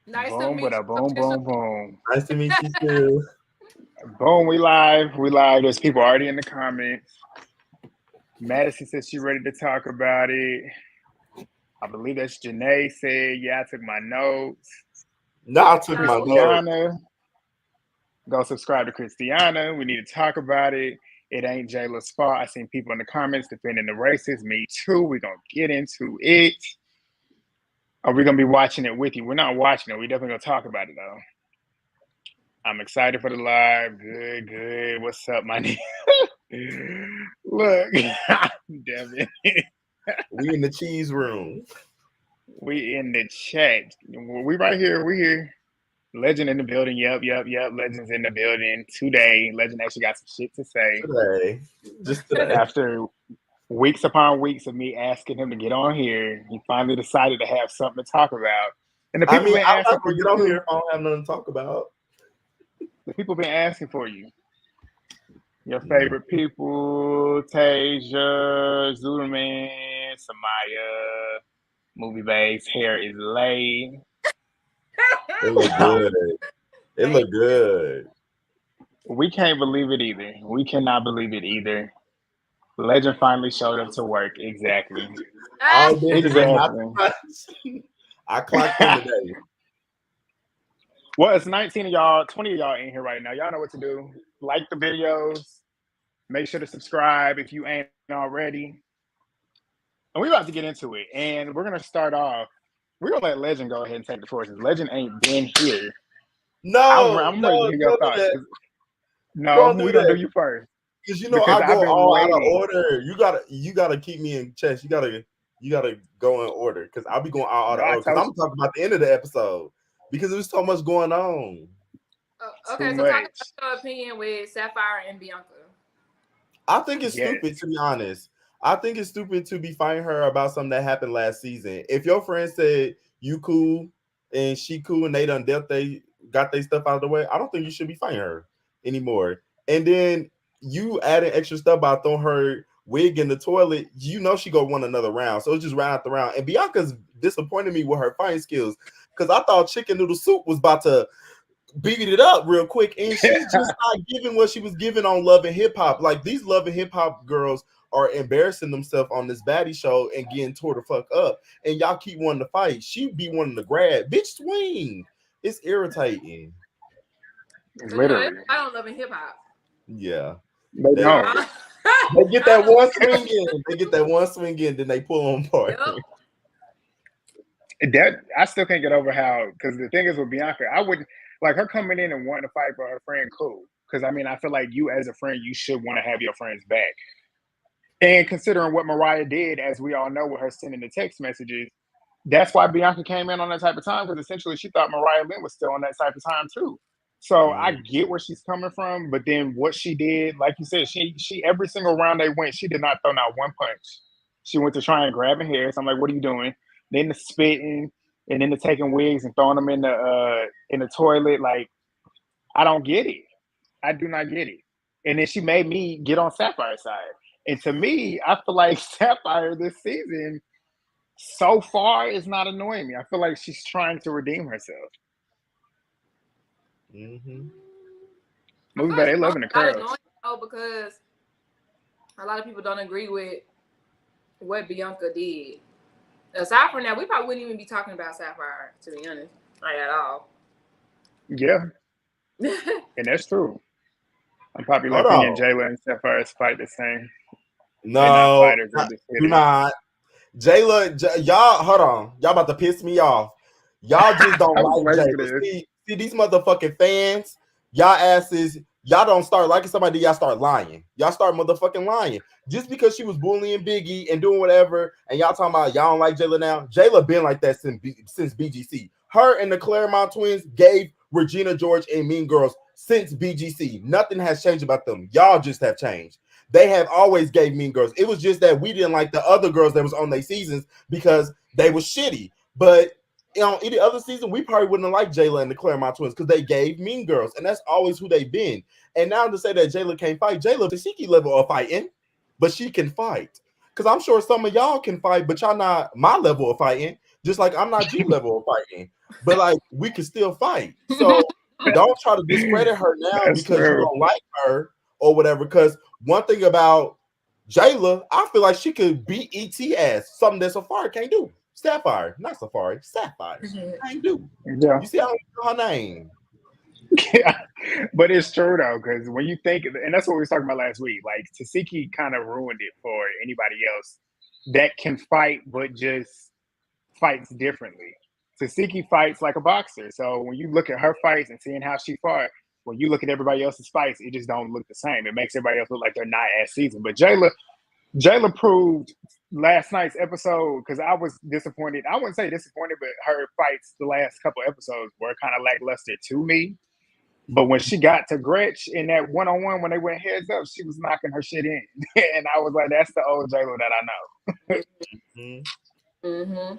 Nice to Boom, meet but a you boom, boom, officially. boom. Nice to meet you too. Boom, we live. We live. There's people already in the comments. Madison says she ready to talk about it. I believe that's Janae said, yeah, I took my notes. No, I took my notes. Christiana, go subscribe to Christiana. We need to talk about it. It ain't Jayla's fault. I seen people in the comments defending the racists. Me too. We're going to get into it. Are we going to be watching it with you? We're not watching it. We definitely going to talk about it, though. I'm excited for the live. Good, good. What's up, my nigga? Look, Devin. We in the cheese room. We in the chat. We right here. We here. Legend in the building. Yep. Legend's in the building today. Legend actually got some shit to say Today. Just today. after weeks upon weeks of me asking him to get on here. He finally decided to have something to talk about. And the I people mean, been I'll asking have for to you get on here too. if I don't have nothing to talk about. The people been asking for you. Your favorite people: Tasia, Zuderman, Samaya, Movie Base. Hair is laid. It look good. It look good. We can't believe it either. We cannot believe it either. Legend finally showed up to work. Exactly. All I did is not Exactly. much. I clocked in today. Well, it's 19 of y'all, 20 of y'all in here right now. Y'all know what to do. Like the videos. Make sure to subscribe if you ain't already. And we're about to get into it. And we're going to start off. We're going to let Legend go ahead and take the torches. Legend ain't been here. No, I'm ready to no, hear your don't do thoughts. that. No, Don't we're do going to that. do you first. Because Because I I've go been all out of waiting. order. You gotta keep me in chess. You gotta go in order. Because I'll be going all out No, of I order. Because told I'm talking about the end of the episode. Because there's so much going on. you too Okay, so talk much. about your opinion with Sapphire and Bianca. I think it's Yes. stupid, to be honest. I think it's stupid to be fighting her about something that happened last season. If your friend said you cool and she cool and they done got their stuff out of the way, I don't think you should be fighting her anymore. And then you adding extra stuff by throwing her wig in the toilet, you know she go win another round. So it's just round after round. And Bianca's disappointed me with her fighting skills because I thought Chicken Noodle Soup was about to beat it up real quick, and she's just not giving what she was giving on Love and Hip Hop. Like these Love and Hip Hop girls are embarrassing themselves on this baddie show and getting tore the fuck up, and y'all keep wanting to fight. She be wanting to grab, bitch, swing. It's irritating. So you know, Literally. I don't love hip hop. Yeah, They they don't. they get that I don't one love swing in, they get that one swing in, then they pull them apart. Yep. That I still can't get over how, because the thing is with Bianca, I wouldn't like her coming in and wanting to fight for her friend. Cool, because I mean, I feel like you as a friend, you should want to have your friends back. And considering what Mariah did, as we all know, with her sending the text messages, that's why Bianca came in on that type of time, because essentially she thought Mariah Lynn was still on that type of time too. So I get where she's coming from, but then what she did, like you said, she every single round they went, she did not throw out one punch. She went to try and grab hair. So I'm like, what are you doing? Then the spitting, and then the taking wigs and throwing them in the toilet. Like, I don't get it. I do not get it. And then she made me get on Sapphire's side. And to me, I feel like Sapphire this season so far is not annoying me. I feel like she's trying to redeem herself. Mm-hmm. I Movie feel by like they she's loving the not curls. annoying though because a lot of people don't agree with what Bianca did. Aside from that, we probably wouldn't even be talking about Sapphire, to be honest, like at all. Yeah, and that's true. Unpopular Hold opinion, on. Jayla and Sapphire's fight the same. They're not No, fighters, they're just do hitters. not. Y'all, hold on. Y'all about to piss me off. Y'all just don't I was like waiting for Jayla. this. See these motherfucking fans. Y'all asses. Y'all don't start liking somebody. Y'all start lying. Y'all start motherfucking lying. Just because she was bullying Biggie and doing whatever, and y'all talking about y'all don't like Jayla now. Jayla been like that since BGC. Her and the Claremont twins gave Regina George and Mean Girls since BGC. Nothing has changed about them. Y'all just have changed. They have always gave Mean Girls. It was just that we didn't like the other girls that was on their seasons because they were shitty. But any other season, we probably wouldn't have liked Jayla and the Claremont twins because they gave Mean Girls, and that's always who they've been. And now to say that Jayla can't fight, Jayla the Shiki level of fighting, but she can fight. Because I'm sure some of y'all can fight, but y'all not my level of fighting. Just like I'm not G level of fighting, but like we can still fight. So don't try to discredit her now That's because you true. don't like her or whatever. Because one thing about Jayla, I feel like she could beat ET ass, something that Safari can't do. Sapphire, not Safari, Sapphire can't do. Yeah. You see, I don't know her name. Yeah, but it's true though, because when you think, and that's what we were talking about last week, like Tasiki kind of ruined it for anybody else that can fight, but just fights differently. Tasiki fights like a boxer, so when you look at her fights and seeing how she fought, when you look at everybody else's fights, it just don't look the same. It makes everybody else look like they're not as seasoned. But Jayla proved last night's episode because I was disappointed. I wouldn't say disappointed, but her fights the last couple episodes were kind of lackluster to me. But when she got to Gretch in that one-on-one, when they went heads up, she was knocking her shit in. And I was like, that's the old J-Lo that I know. Mm-hmm.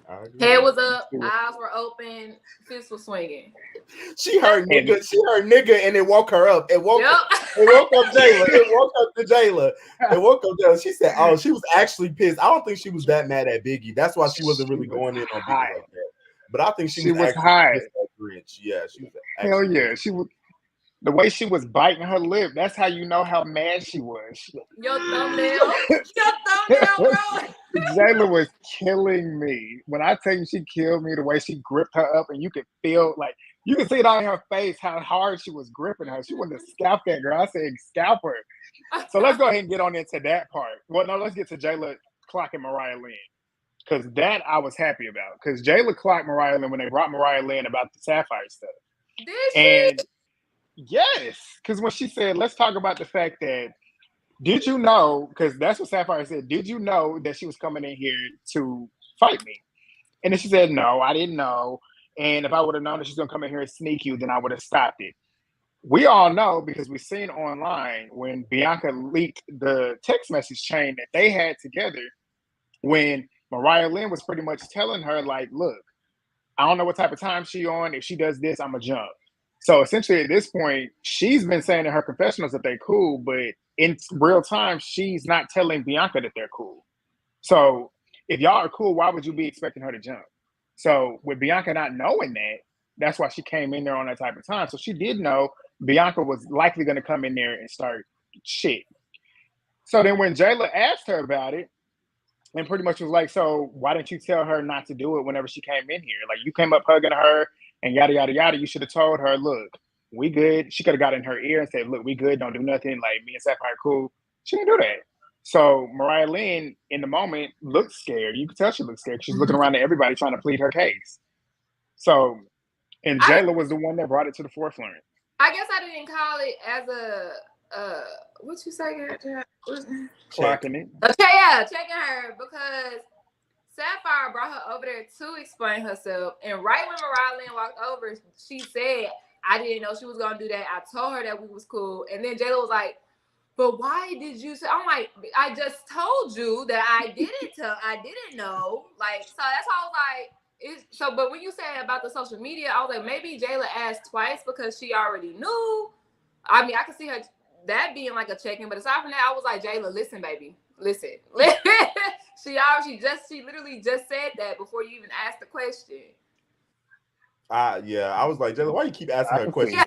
I agree. Head was up, eyes were open, fists were swinging. She heard nigga, and it woke her up. It woke up Jayla. It woke up to Jayla. It woke up Jayla. She said, "Oh, she was actually pissed." I don't think she was that mad at Biggie. That's why she wasn't really going in on Biggie like that. But I think she was actually high. pissed at Grinch. Yeah, she was. Hell yeah, pissed. She was. The way she was biting her lip, that's how you know how mad she was. Your thumbnail, bro. Jayla was killing me. When I tell you she killed me, the way she gripped her up, and you could feel, like, you could see it on her face how hard she was gripping her. She wanted to scalp that girl. I said, scalp her. So let's go ahead and get on into that part. Well, no, let's get to Jayla clocking Mariah Lynn. Because that I was happy about. Because Jayla clocked Mariah Lynn when they brought Mariah Lynn about the Sapphire stuff. Did she? And yes, because when she said, let's talk about the fact that, did you know, because that's what Sapphire said, did you know that she was coming in here to fight me? And then she said, no, I didn't know. And if I would have known that she's going to come in here and sneak you, then I would have stopped it. We all know, because we've seen online when Bianca leaked the text message chain that they had together, when Mariah Lynn was pretty much telling her, like, look, I don't know what type of time she on. If she does this, I'm going to jump. So essentially at this point, she's been saying in her confessionals that they're cool, but in real time, she's not telling Bianca that they're cool. So if y'all are cool, why would you be expecting her to jump? So with Bianca not knowing that, that's why she came in there on that type of time. So she did know Bianca was likely going to come in there and start shit. So then when Jayla asked her about it, and pretty much was like, so why didn't you tell her not to do it whenever she came in here? Like, you came up hugging her and yada, yada, yada. You should have told her, look, we good. She could have got in her ear and said, look, we good. Don't do nothing. Like, me and Sapphire cool. She didn't do that. So Mariah Lynn, in the moment, looked scared. You could tell she looked scared. She's looking around at everybody trying to plead her case. So, and Jayla was the one that brought it to the forefront. I guess I didn't call it as a what you say? Clocking it. Checking her, because Sapphire brought her over there to explain herself. And right when Mariah Lynn walked over, she said, I didn't know she was going to do that. I told her that we was cool. And then Jayla was like, but why did you say? I'm like, I just told you that I didn't know. Like, so that's why I was like, but when you said about the social media, I was like, maybe Jayla asked twice because she already knew. I mean, I could see her that being like a check-in, but aside from that, I was like, Jayla, listen, baby, listen. She literally just said that before you even asked the question. Yeah, I was like, Jayla, why you keep asking her questions? Yeah,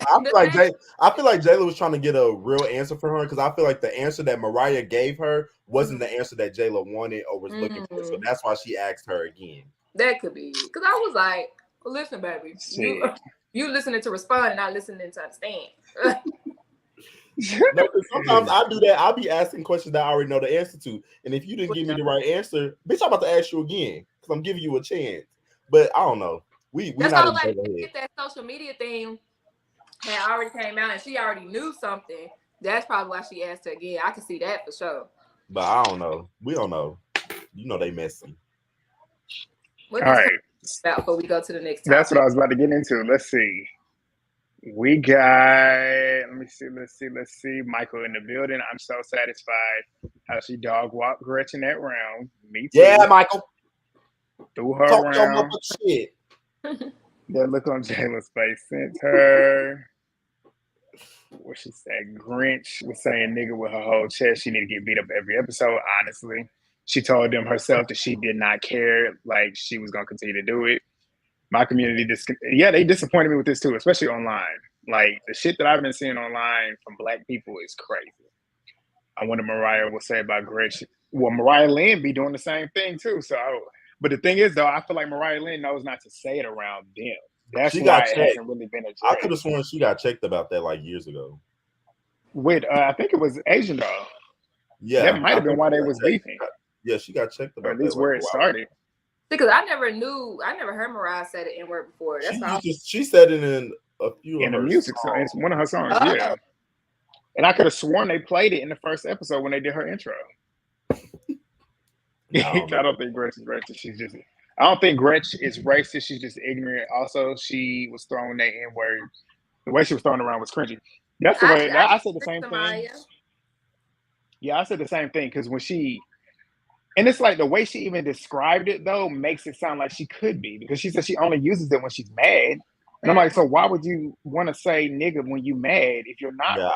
I feel like Jayla was trying to get a real answer from her, because I feel like the answer that Mariah gave her wasn't the answer that Jayla wanted or was looking for. So that's why she asked her again. That could be, because I was like, well, listen, baby, you listening to respond and not listening to understand. No, sometimes I do that. I'll be asking questions that I already know the answer to, and if you didn't give me the right answer, bitch, I'm about to ask you again because I'm giving you a chance. But I don't know. We That's not like if that social media thing had already came out and she already knew something. That's probably why she asked her again. I can see that for sure. But I don't know. We don't know. You know they messy. What all right. About before we go to the next topic? That's what I was about to get into. Let's see. We got, let's see. Michael in the building. I'm so satisfied how she dog walked Gretchen that round. Me too. Yeah, Michael. Threw her talk around. Shit. That look on Jayla's face sent her. What she said? Grinch was saying nigga with her whole chest. She need to get beat up every episode, honestly. She told them herself that she did not care, like she was gonna continue to do it. My community they disappointed me with this too, especially online. Like the shit that I've been seeing online from Black people is crazy. I wonder Mariah will say about Gretchen. Well, Mariah Lynn be doing the same thing too. So, but the thing is though, I feel like Mariah Lynn knows not to say it around them. That's She why got it checked. hasn't really been I could have addressed. sworn she got checked about that like years ago. With I think it was Asian doll. Yeah, that might have been why they was beefing. Yeah, she got checked about or at least that where it started. Because I never heard Mariah say the N word before. She said it in a few in of a her music songs. song. It's one of her songs, yeah. And I could have sworn they played it in the first episode when they did her intro. I don't think Gretch is racist. She's just. I don't think Gretch is racist. She's just ignorant. Also, she was throwing that N word. The way she was thrown around was cringy. That's the way. I said the same thing. Yeah, I said the same thing because when she, and it's like the way she even described it though makes it sound like she could be, because she said she only uses it when she's mad. And I'm like, so why would you want to say nigga when you mad if you're not? Yeah,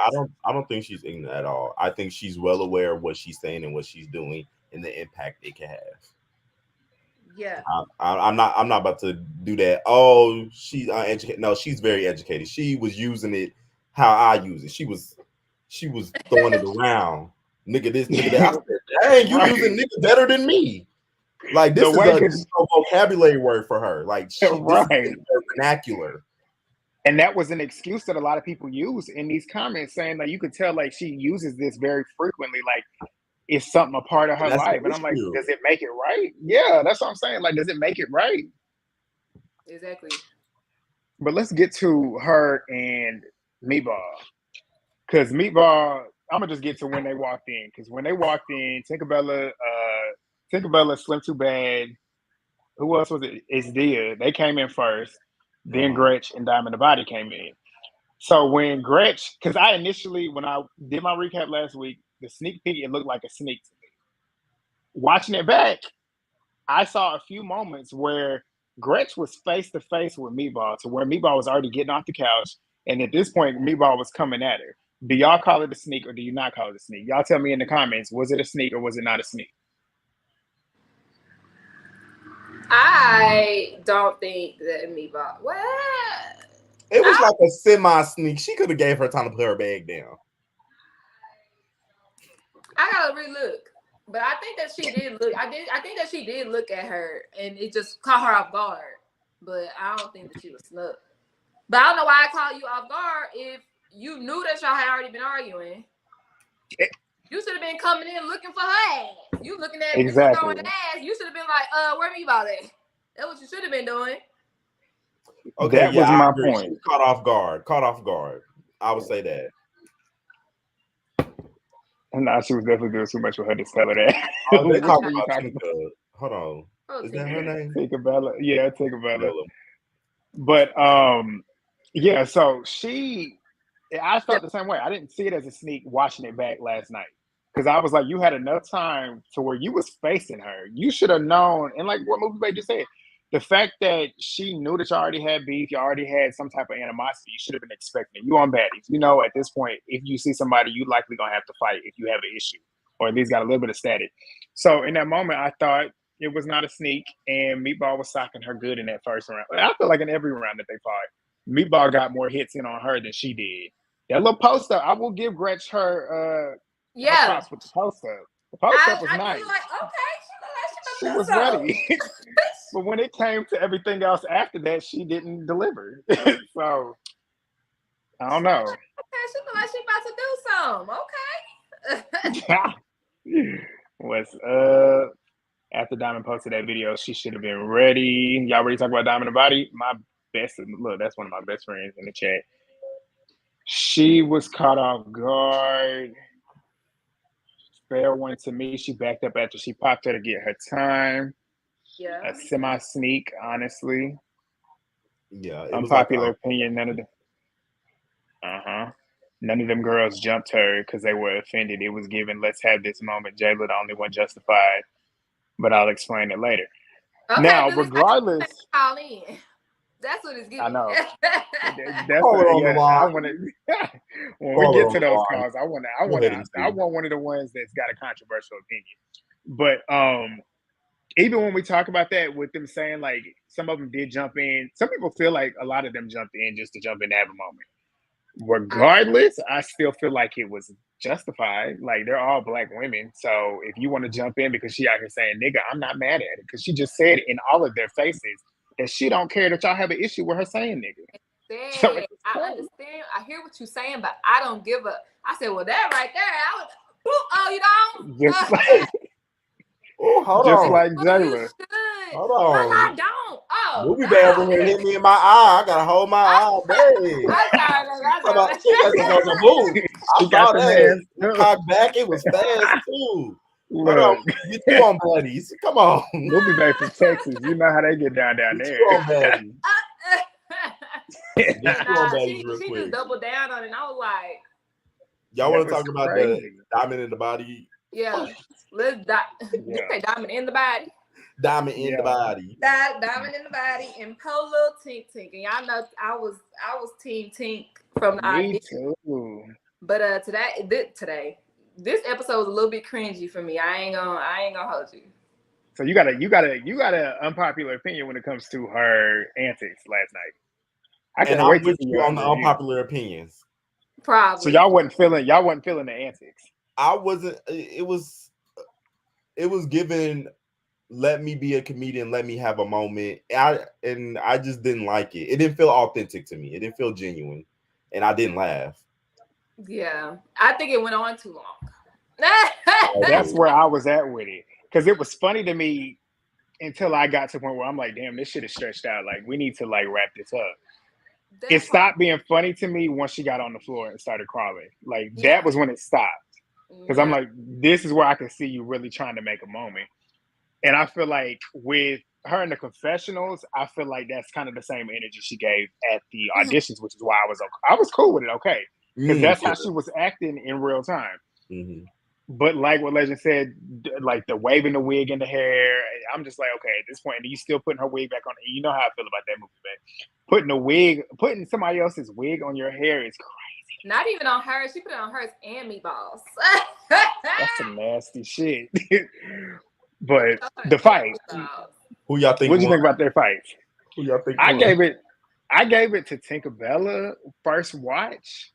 I don't think she's ignorant at all. I think she's well aware of what she's saying and what she's doing and the impact it can have. Yeah, I'm not about to do that. Oh, she's uneducated. No, she's very educated. She was using it how I use it. She was throwing it around. Nigga this, nigga that. I said, dang, you using nigga better than me. Like this is a vocabulary word for her. Like this is her vernacular. And that was an excuse that a lot of people use in these comments, saying that you could tell like she uses this very frequently, like it's something a part of her life. And I'm like, does it make it right? Yeah, that's what I'm saying. Like, does it make it right? Exactly. But let's get to her and Meatball. Because Meatball, I'm gonna just get to when they walked in. Because when they walked in, Tinkerbella, Slim Too Bad, who else was it? It's Dia. They came in first. Then Gretch and Diamond the Body came in. So when Gretch, because I initially, when I did my recap last week, the sneak peek, it looked like a sneak to me. Watching it back, I saw a few moments where Gretch was face to face with Meatball, to where Meatball was already getting off the couch. And at this point, Meatball was coming at her. Do y'all call it a sneak or do you not call it a sneak? Y'all tell me in the comments, was it a sneak or was it not a sneak? I don't think that Meatball. What? It was like a semi sneak. She could have gave her time to put her bag down. I gotta relook, but I think that she did look. I think that she did look at her, and it just caught her off guard. But I don't think that she was snuck. But I don't know why I called you off guard if you knew that y'all had already been arguing. You should have been coming in looking for her ass. You looking at throwing the ass. You should have been like, where Meatball at? That's what you should have been doing. Okay, that was my point. She was caught off guard. I would say that. Nah, she was definitely doing too much with her to tell her that. Hold on. Is that her name? Tinkerbella. Yeah, Tinkerbella. But yeah, so I felt the same way. I didn't see it as a sneak watching it back last night. Because I was like, you had enough time to where you was facing her. You should have known, and like what Movie Bay just said, the fact that she knew that you already had beef, you already had some type of animosity, you should have been expecting it. You on Baddies. You know, at this point, if you see somebody, you likely gonna have to fight if you have an issue, or at least got a little bit of static. So in that moment, I thought it was not a sneak, and Meatball was socking her good in that first round. I feel like in every round that they fought, Meatball got more hits in on her than she did. That little post up, I will give Gretch her props with the post up. The post up was nice. Like, okay, she was ready. But when it came to everything else after that, she didn't deliver. So I don't know. Okay, she look like she about to do something. Okay. After Diamond posted that video, she should have been ready. Y'all ready to talk about Diamond the Body? That's one of my best friends in the chat. She was caught off guard. Fair one to me. She backed up after she popped her to get her time. Yeah. A semi sneak, honestly. Yeah. Unpopular opinion. None of them girls jumped her because they were offended. It was given, let's have this moment. Jayla, the only one justified. But I'll explain it later. Okay, now, regardless. That's what it's giving. I know. I want to. When we get to those calls, I want one of the ones that's got a controversial opinion. But even when we talk about that with them saying like some of them did jump in, some people feel like a lot of them jumped in just to jump in to have a moment. Regardless, I still feel like it was justified. Like they're all black women. So if you want to jump in because she out here saying nigga, I'm not mad at it. Because she just said in all of their faces that she don't care that y'all have an issue with her saying nigga. So Said, I understand. I hear what you're saying, but I don't give a. I said, well, that right there, I was. Oh, you don't? just like Oh, hold just on. like You Jayla. should. Hold But on. I don't. Oh, Movie no. bad room hit me in my eye. I gotta hold my eye. Dang. I'm sorry, Talk about she got some on the move. I She got saw them that. hands. You cocked back. It was fast too. Hold on. Look, Get you on Baddies. Come on. movie back from Texas. You know how they get down Get there. you on Baddies. Get you on Nah, Baddies real she quick. just doubled down on it. And I was like, Y'all want to That talk was about crazy. the diamond in the body? yeah, let's Did you say diamond in the body? Diamond in the body. Diamond in the body and Polo Tink Tink. And y'all know I was Team Tink from the Me audition. too. But today, this episode was a little bit cringy for me. I ain't gonna hold you. So you got a unpopular opinion when it comes to her antics last night. I can't And wait I'm to with see you your on the review. unpopular opinions. Probably. So y'all wasn't feeling the antics. I wasn't. It was given. Let me be a comedian. Let me have a moment. I just didn't like it. It didn't feel authentic to me. It didn't feel genuine, and I didn't laugh. Yeah, I think it went on too long. That's where I was at with it because it was funny to me until I got to the point where I'm like, damn, this shit is stretched out. Like we need to like wrap this up. It stopped being funny to me once she got on the floor and started crawling. Like that was when it stopped. Because I'm like, this is where I can see you really trying to make a moment. And I feel like with her in the confessionals, I feel like that's kind of the same energy she gave at the auditions, which is why I was cool with it, okay, because that's how she was acting in real time. Mm-hmm. But like what Legend said, like the waving the wig in the hair, I'm just like, okay, at this point, you still putting her wig back on. You know how I feel about that movie, man. Putting somebody else's wig on your hair is crazy. Not even on hers. She put it on hers and Meatballs. That's some nasty shit. But the fight. Who y'all think? What do you think about their fights? Who y'all think? I gave it to Tinkerbella first watch,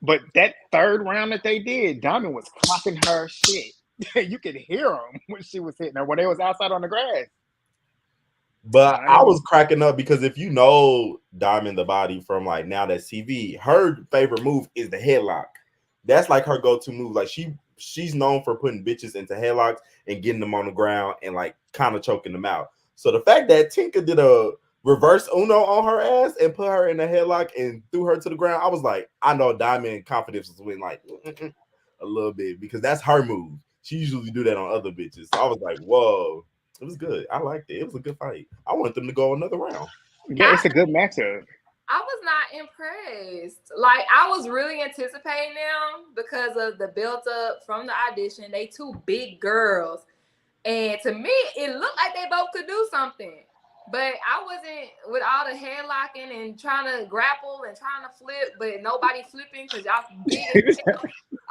but that third round that they did, Diamond was clocking her shit. You could hear them when she was hitting her when they was outside on the grass. But I was cracking up because if you know Diamond the Body from like Now That's TV, her favorite move is the headlock. That's like her go-to move. Like she's known for putting bitches into headlocks and getting them on the ground and like kind of choking them out. So the fact that Tinker did a reverse Uno on her ass and put her in a headlock and threw her to the ground, I was like, I know Diamond confidence was winning like a little bit because that's her move. She usually do that on other bitches. So I was like, whoa, it was good. I liked it. It was a good fight. I want them to go another round. Yeah, it's a good matchup. I was not impressed. Like I was really anticipating them because of the build up from the audition. They two big girls. And to me, it looked like they both could do something. But I wasn't with all the headlocking and trying to grapple and trying to flip, but nobody flipping because y'all big as hell.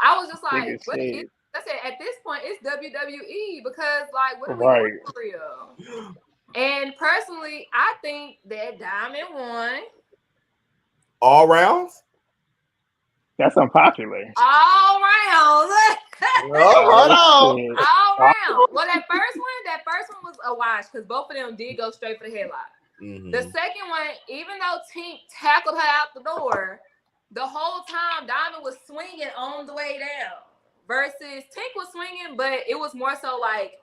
I was just like, what is, I said, at this point, it's WWE because, like, what are we doing for real? And personally, I think that Diamond won. All rounds? That's unpopular. All rounds. All rounds. Well, that first one was a wash because both of them did go straight for the headlock. Mm-hmm. The second one, even though Tink tackled her out the door, the whole time Diamond was swinging on the way down. Versus Tink was swinging, but it was more so like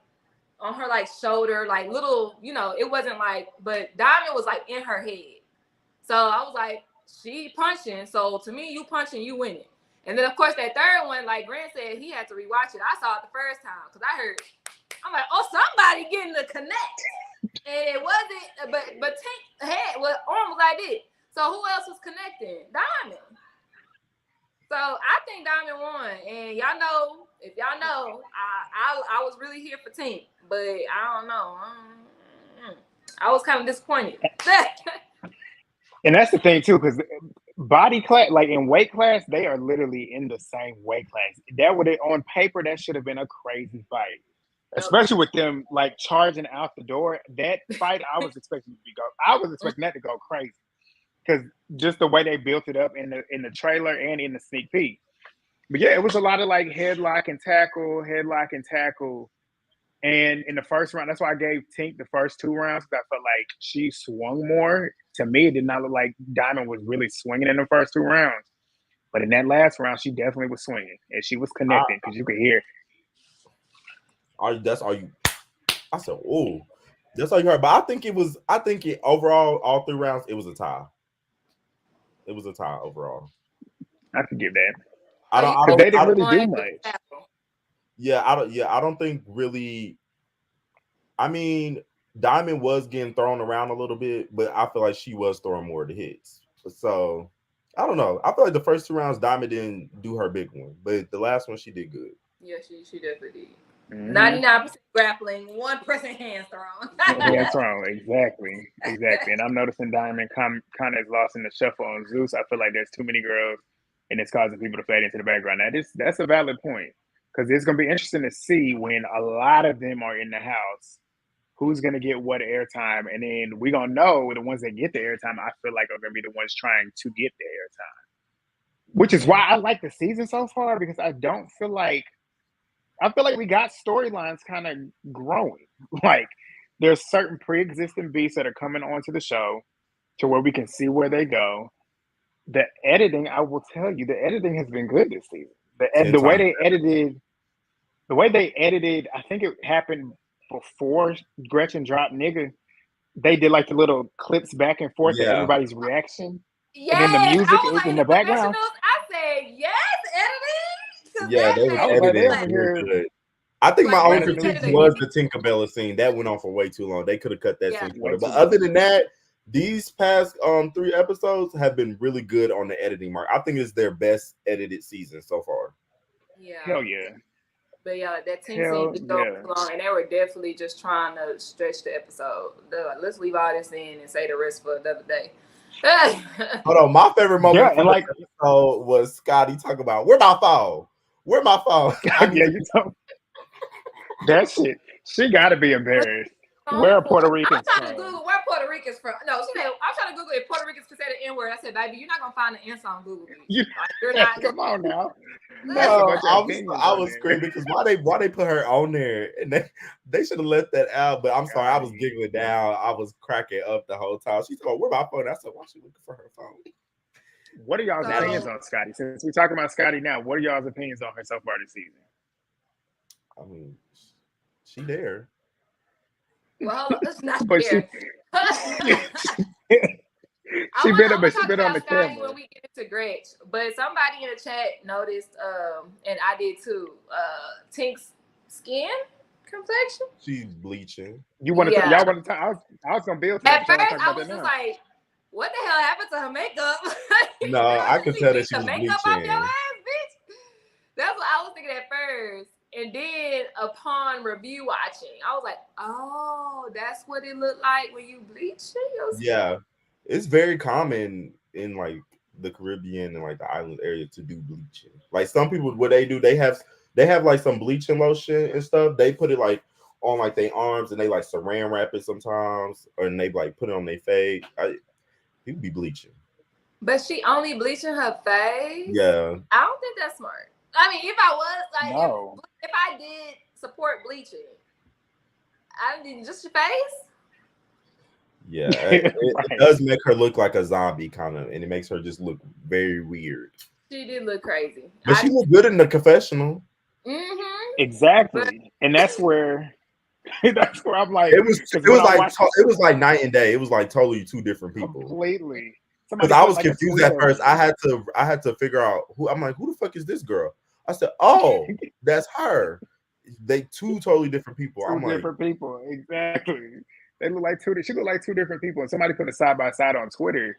on her like shoulder, like little, you know, it wasn't like, but Diamond was like in her head. So I was like, she punching. So to me, you punching, you winning. And then of course that third one, like Grant said, he had to rewatch it. I saw it the first time because I'm like, oh, somebody getting the connect. And it wasn't, but Tink head was arm was like this. So who else was connecting? Diamond. So I think Diamond won, and y'all know, if y'all know, I was really here for Tink, but I don't know. I was kind of disappointed. And that's the thing too, because body class, like in weight class, they are literally in the same weight class. That would on paper that should have been a crazy fight, Yep. especially with them like charging out the door. That fight, I was expecting to be go. I was expecting that to go crazy because just the way they built it up in the trailer and in the sneak peek. But yeah, it was a lot of like headlock and tackle. And in the first round, that's why I gave Tink the first 2 rounds because I felt like she swung more. To me, it did not look like Diamond was really swinging in the first 2 rounds. But in that last round, she definitely was swinging and she was connecting because you could hear. That's all you. I said, oh, that's all you heard. But I think it overall, all 3 rounds, it was a tie. It was a tie overall. I could give that. I they didn't don't really do much. Yeah, I don't think really. I mean, Diamond was getting thrown around a little bit, but I feel like she was throwing more of the hits. So I don't know. I feel like the first 2 rounds, Diamond didn't do her big one, but the last one she did good. Yeah, she definitely did. 99% grappling, 1% hands thrown. Hands thrown, exactly. And I'm noticing Diamond kind of is lost in the shuffle on Zeus. I feel like there's too many girls, and it's causing people to fade into the background. That's a valid point because it's going to be interesting to see when a lot of them are in the house. Who's going to get what airtime? And then we're going to know the ones that get the airtime, I feel like, are going to be the ones trying to get the airtime. Which is why I like the season so far because I feel like we got storylines kind of growing. Like, there's certain pre-existing beats that are coming onto the show to where we can see where they go. The editing, I will tell you, the editing has been good this season. The way they edited, I think it happened before Gretchen dropped nigga. They did like the little clips back and forth to everybody's reaction. Yes, and then the music I was in the background. I said, yes, editing. Yeah, they was editing real good. I think my only critique was the Tinkerbell scene. That went on for way too long. They could have cut that scene shorter. But other than that, these past 3 episodes have been really good on the editing mark. I think it's their best edited season so far. Yeah. Hell yeah. But yeah, that team scene did go too long, and they were definitely just trying to stretch the episode. They're like, let's leave all this in and say the rest for another day. Hold on, my favorite moment from the episode was Scotty talking about where my phone. Yeah, you talk. That shit. She got to be embarrassed. Where are Puerto Ricans from? I'm trying to Google where Puerto Ricans from. No, I'm trying to Google if Puerto Ricans can say the N-word. I said, baby, you're not gonna find the answer on Google. You're not. Come on now. No, I was screaming because why they put her on there, and they should have left that out. But I'm sorry, I was giggling down. I was cracking up the whole time. She's going, "Where my phone?" I said, "Why she looking for her phone?" What are y'all's opinions on Scotty? Since we're talking about Scotty now, what are y'all's opinions on her so far this season? I mean, she there. Well, it's not but there. She been on the camera when we get into Gretch, but somebody in the chat noticed, and I did too. Tink's skin complexion. She's bleaching. You want to? Y'all want to talk? I was gonna build. At first, I was just like, "What the hell happened to her makeup?" No, I could tell that she was bleaching. Off your ass, bitch. That's what I was thinking at first. And then upon review watching, I was like, oh, that's what it looked like when you bleach it. Yeah. It's very common in like the Caribbean and like the island area to do bleaching. Like some people, what they do, they have like some bleaching lotion and stuff. They put it like on like their arms and they like saran wrap it sometimes, or they like put it on their face. People be bleaching. But she only bleaching her face? Yeah. I don't think that's smart. I mean, if I was like, no. if I did support bleaching, I didn't just your face. Yeah, it does make her look like a zombie kind of, and it makes her just look very weird. She did look crazy, but she looked good in the confessional. Mm-hmm. Exactly, and that's where I'm like, it was like night and day. It was like totally two different people. Completely. Because I was confused at first. I had to figure out who. I'm like, who the fuck is this girl? I said, oh, that's her. They two totally different people. Different people, exactly. They look like two. She looked like two different people. And somebody put a side by side on Twitter,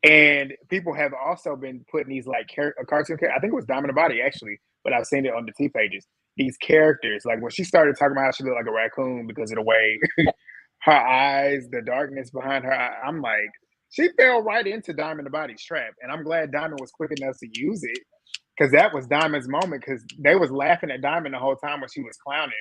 and people have also been putting these like cartoon. I think it was Diamond Body actually, but I've seen it on the T pages. These characters, like when she started talking about how she looked like a raccoon because of the way her eyes, the darkness behind her eye, I'm like, She fell right into Diamond the Body's trap, and I'm glad Diamond was quick enough to use it because that was Diamond's moment. Because they was laughing at Diamond the whole time when she was clowning,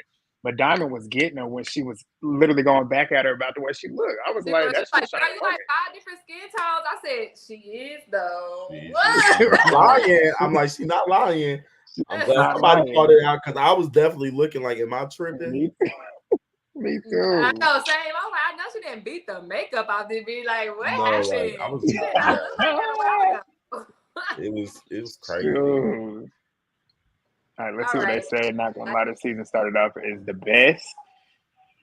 but Diamond was getting her when she was literally going back at her about the way she looked. I was like, She's that's like, just girl, trying you to like 5 different skin tones. I said, she is though. She's not lying. I'm like, she's not lying. I'm glad not somebody lying. called it out because I was definitely looking like, am I tripping? Me I too. know, same. I was like, I know she didn't beat the makeup off this bitch. Like, what No, happened? like, I was. She did not look like that a while ago. It was crazy. Dude. All right, let's All see what they right. said. Not gonna lie, the season started off as the best.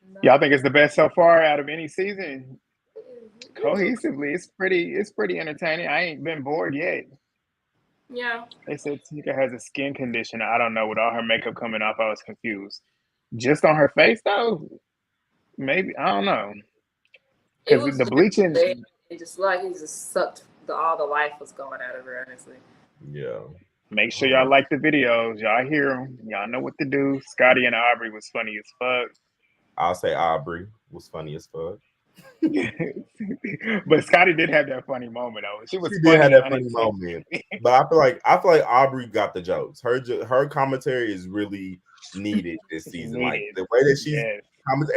No. Y'all think it's the best so far out of any season? Cohesively, it's pretty entertaining. I ain't been bored yet. Yeah. They said Tika has a skin condition. I don't know. With all her makeup coming off, I was confused. Just on her face, though, maybe I don't know. It Because was the bleaching, it just like it just sucked all the life was going out of her, honestly. Yeah. make sure y'all like the videos. Y'all hear them. Y'all know what to do. Scotty and Aubrey was funny as fuck. I'll say Aubrey was funny as fuck. But Scotty did have that funny moment though. She She was did have funny that funny moment, but I feel like Aubrey got the jokes. Her commentary is really needed this season. Like the way that she's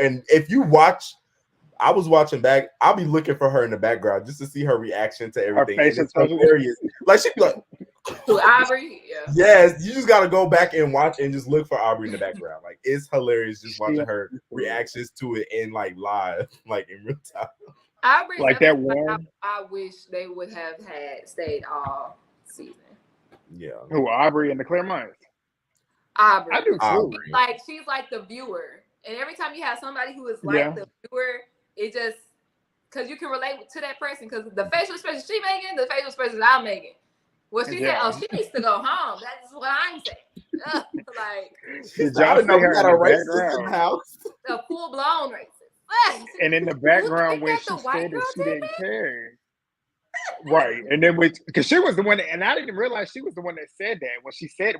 and if you watch, I was watching back. I'll be looking for her in the background just to see her reaction to everything. Her face and it's hilarious. Like she'd be like, To Aubrey, yeah. yes, you just gotta go back and watch and just look for Aubrey in the background. Like it's hilarious just watching her reactions to it in like live, like in real time. Aubrey, like that one. I wish they would have stayed all season. Yeah. Who, Aubrey and the Claremont? Aubrey. I do too. Aubrey. Like she's like the viewer, and every time you have somebody who is like the viewer, it just because you can relate to that person because the facial expression she making, the facial expression I'm making. Well, she said, "Oh, she needs to go home." That's what I'm saying. Like, did y'all see her in the background? House? A full blown racist. And in the background when she said that she didn't care. Right. And then because she was the one and I didn't realize she was the one that said that when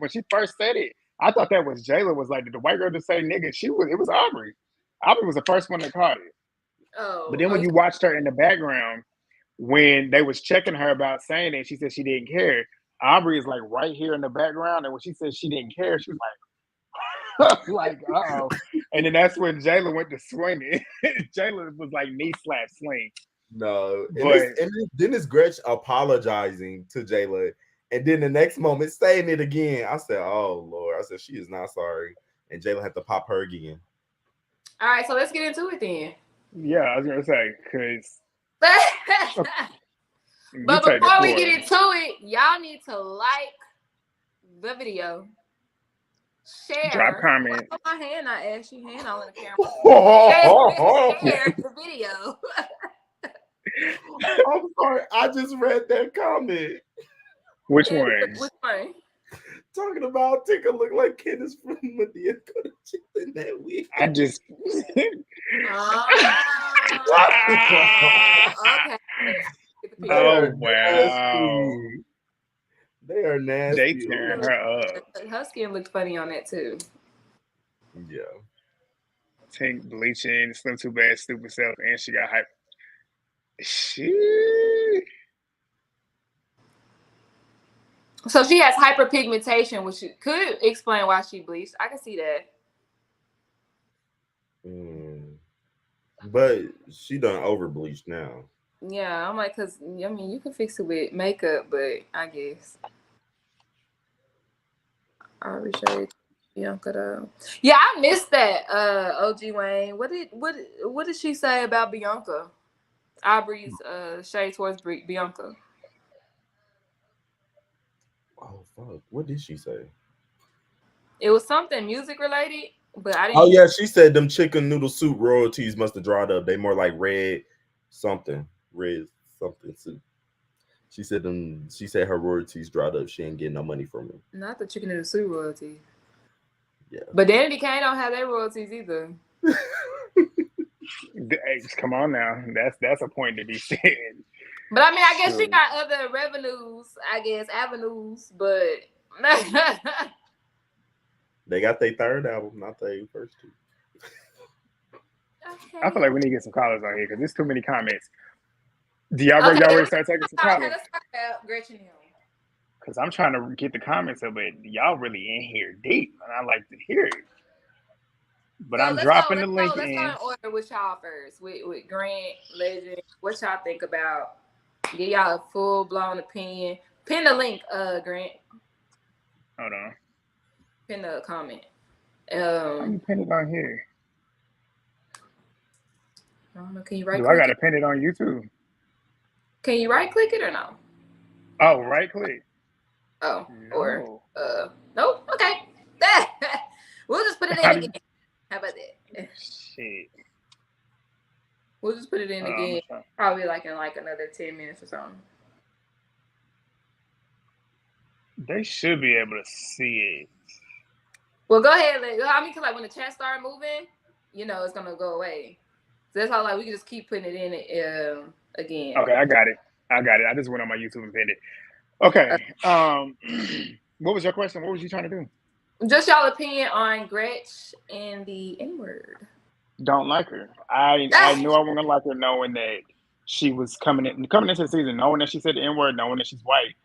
she first said it. I thought that was Jayla was like, did the white girl just say nigga? It was Aubrey. Aubrey was the first one that caught it. Oh. But then when you watched her in the background, when they was checking her about saying it, she said she didn't care. Aubrey is like right here in the background, and when she said she didn't care, she was like, like, uh-oh. And then that's when Jayla went to swing it. Jayla was like knee slap swing. No, and then it's Gretch apologizing to Jayla, and then the next moment saying it again. I said, "Oh Lord!" I said she is not sorry, and Jayla had to pop her again. All right, so let's get into it then. Yeah, I was gonna say because. But before we get into it, y'all need to like the video, share, drop comments. Put my hand out, Ashley. Hand on the camera. Share the video. I'm sorry, I just read that comment. Which one? Which one? Talking about Tinker look like Candace from Medea in that week. I just. Okay. Oh wow! They are nasty. They tearing her up. Her skin looked funny on that too. Yeah. Tink bleaching, Slim Too Bad, stupid self, and she got hype. She. So she has hyperpigmentation, which could explain why she bleached. I can see that. But she done over bleached now. Yeah, I'm like, because, I mean, you can fix it with makeup, but I guess. Aubrey shade Bianca though. Yeah, I missed that, OG Wayne. What did she say about Bianca? Aubrey's shade towards Bianca. Oh fuck! What did she say? It was something music related, but I didn't. Oh yeah, she said them chicken noodle soup royalties must have dried up. They more like red something soup. She said her royalties dried up. She ain't getting no money from them. Not the chicken noodle soup royalty. Yeah. But Danny Kane don't have their royalties either. Hey, come on now. That's a point to be said. But I mean, I guess she got other avenues, but they got their third album, not their first two. Okay. I feel like we need to get some callers on here because there's too many comments. Do y'all Okay, ready let's start taking some start. comments? Let's start about Gretchen Hill. Because I'm trying to get the comments of it. Y'all really in here deep, and I like to hear it. But So I'm let's go. dropping the Let's go. link Let's go in. in order with y'all first. With Grant, Legend. What y'all think about? Get y'all a full blown opinion. Pin the link, Grant. Hold on. Pin the comment. How you pin it on here? I don't know. Can you right Do click I gotta it? pin it on YouTube? Can you right click it or no? Oh, right click. Oh, No. or nope. Okay. We'll just put it in again. How about that? Shit. We'll just put it in again. Probably like in like another 10 minutes or something. They should be able to see it. Well, go ahead. I mean, cause like when the chat start moving, you know, it's gonna go away. So that's how like we can just keep putting it in again. Okay, I got it. I just went on my YouTube and pinned it. Okay. What was your question? What was you trying to do? Just y'all opinion on Gretch and the N-word. Don't like her. I knew I wasn't gonna like her, knowing that she was coming into the season, knowing that she said the N-word, knowing that she's white.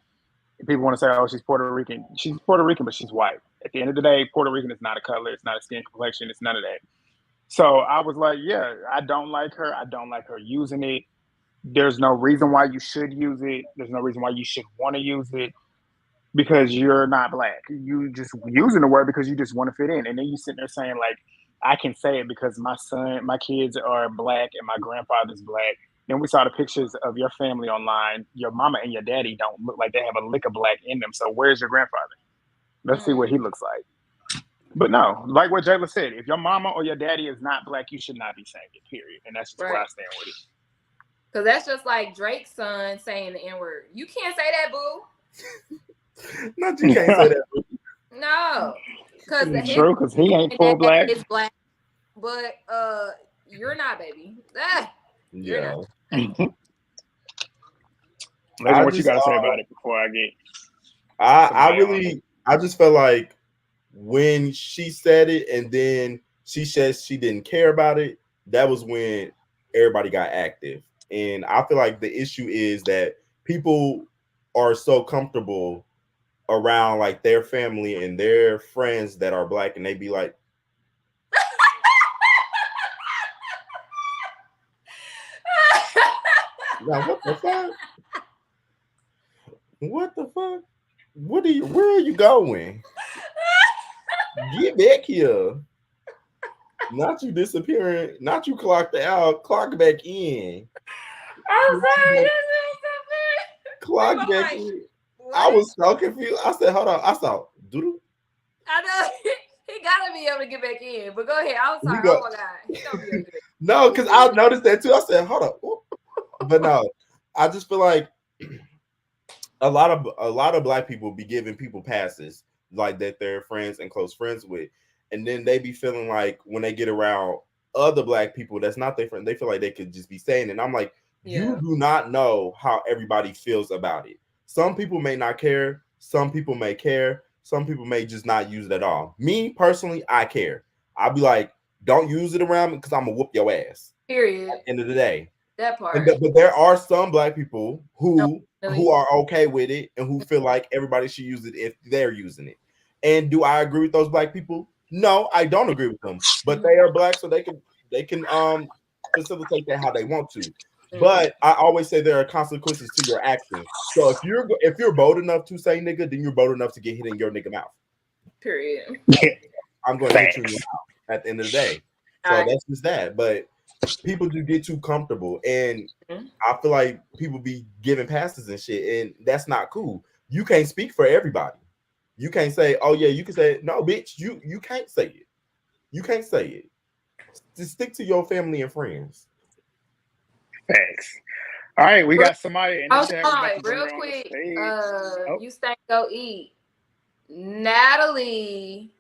People want to say, "Oh, she's Puerto Rican." She's Puerto Rican, but she's white. At the end of the day, Puerto Rican is not a color. It's not a skin complexion. It's none of that. So I was like, "Yeah, I don't like her. I don't like her using it. There's no reason why you should use it. There's no reason why you should want to use it." Because you're not black. You just using the word because you just want to fit in. And then you sitting there saying, like, I can say it because my kids are black and my grandfather's black. Then we saw the pictures of your family online. Your mama and your daddy don't look like they have a lick of black in them. So where's your grandfather? Let's see what he looks like. But no, like what Jayla said, if your mama or your daddy is not black, you should not be saying it, period. And that's just where I stand with it. Because that's just like Drake's son saying the N-word. You can't say that, boo. Not you can't say that. No, because true, because he ain't full black. It's black, but you're not, baby. Yeah. Legend, what you got to say about it before I get? I just felt like when she said it and then she said she didn't care about it, that was when everybody got active. And I feel like the issue is that people are so comfortable around like their family and their friends that are black, and they be like, now what the fuck? What the fuck? Where are you going? Get back here. Not you disappearing, not you clocked out, clock back in. I'm sorry. Clock back in. I was so confused. I said, hold on. I saw doodle. I know he gotta be able to get back in, but go ahead. I'm sorry. Oh my god, he don't be able to get back in. No, because I noticed that too. I said, hold on. But no, I just feel like a lot of black people be giving people passes like that they're friends and close friends with, and then they be feeling like when they get around other black people that's not their friend, they feel like they could just be saying it. And I'm like, you do not know how everybody feels about it. Some people may not care. Some people may care. Some people may just not use it at all. Me personally, I care. I'll be like, don't use it around me because I'm gonna whoop your ass. Period. At the end of the day. That part. But there are some black people who are okay with it and who feel like everybody should use it if they're using it. And do I agree with those black people? No, I don't agree with them. But they are black, so they can facilitate that how they want to. But I always say there are consequences to your actions. So if you're bold enough to say nigga, then you're bold enough to get hit in your nigga mouth. Period. I'm going to hit you in your mouth at the end of the day. So that's just that. But people do get too comfortable, and I feel like people be giving passes and shit, and that's not cool. You can't speak for everybody. You can't say, "Oh yeah," you can say, "No, bitch." You can't say it. You can't say it. Just stick to your family and friends. Thanks. All right, we got somebody in the chat. Real quick. You stay go eat. Natalie.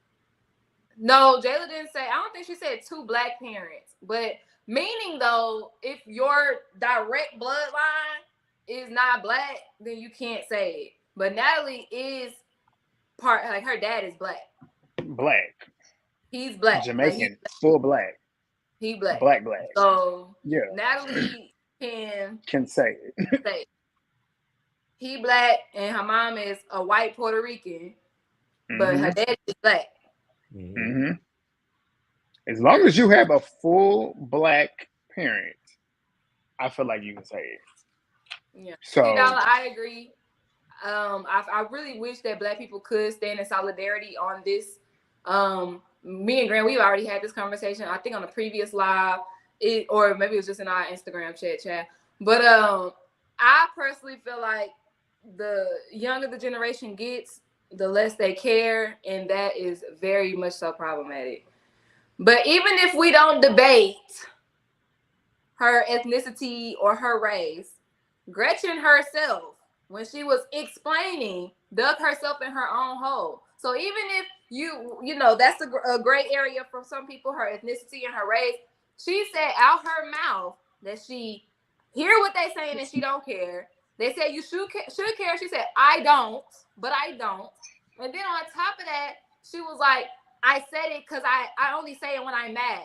No, Jayla didn't say. I don't think she said two black parents, but meaning though, if your direct bloodline is not black, then you can't say it. But Natalie is part, like her dad is black. Black. He's black. Jamaican, like full black. He black. Black. So yeah, Natalie can say it. say he black and her mom is a white Puerto Rican, but her dad is black. Mm-hmm. As long as you have a full black parent, I feel like you can say it. Yeah. So I agree. I really wish that black people could stand in solidarity on this. Me and Grant, we've already had this conversation, I think on a previous live, or maybe it was just in our Instagram chat. But I personally feel like the younger the generation gets, the less they care, and that is very much so problematic. But even if we don't debate her ethnicity or her race, Gretchen herself, when she was explaining, dug herself in her own hole. So even if you know, that's a gray area for some people, her ethnicity and her race, she said out her mouth that she hear what they saying and she don't care. They said you should care. She said, I don't, but I don't. And then on top of that, she was like, I said it because I only say it when I'm mad.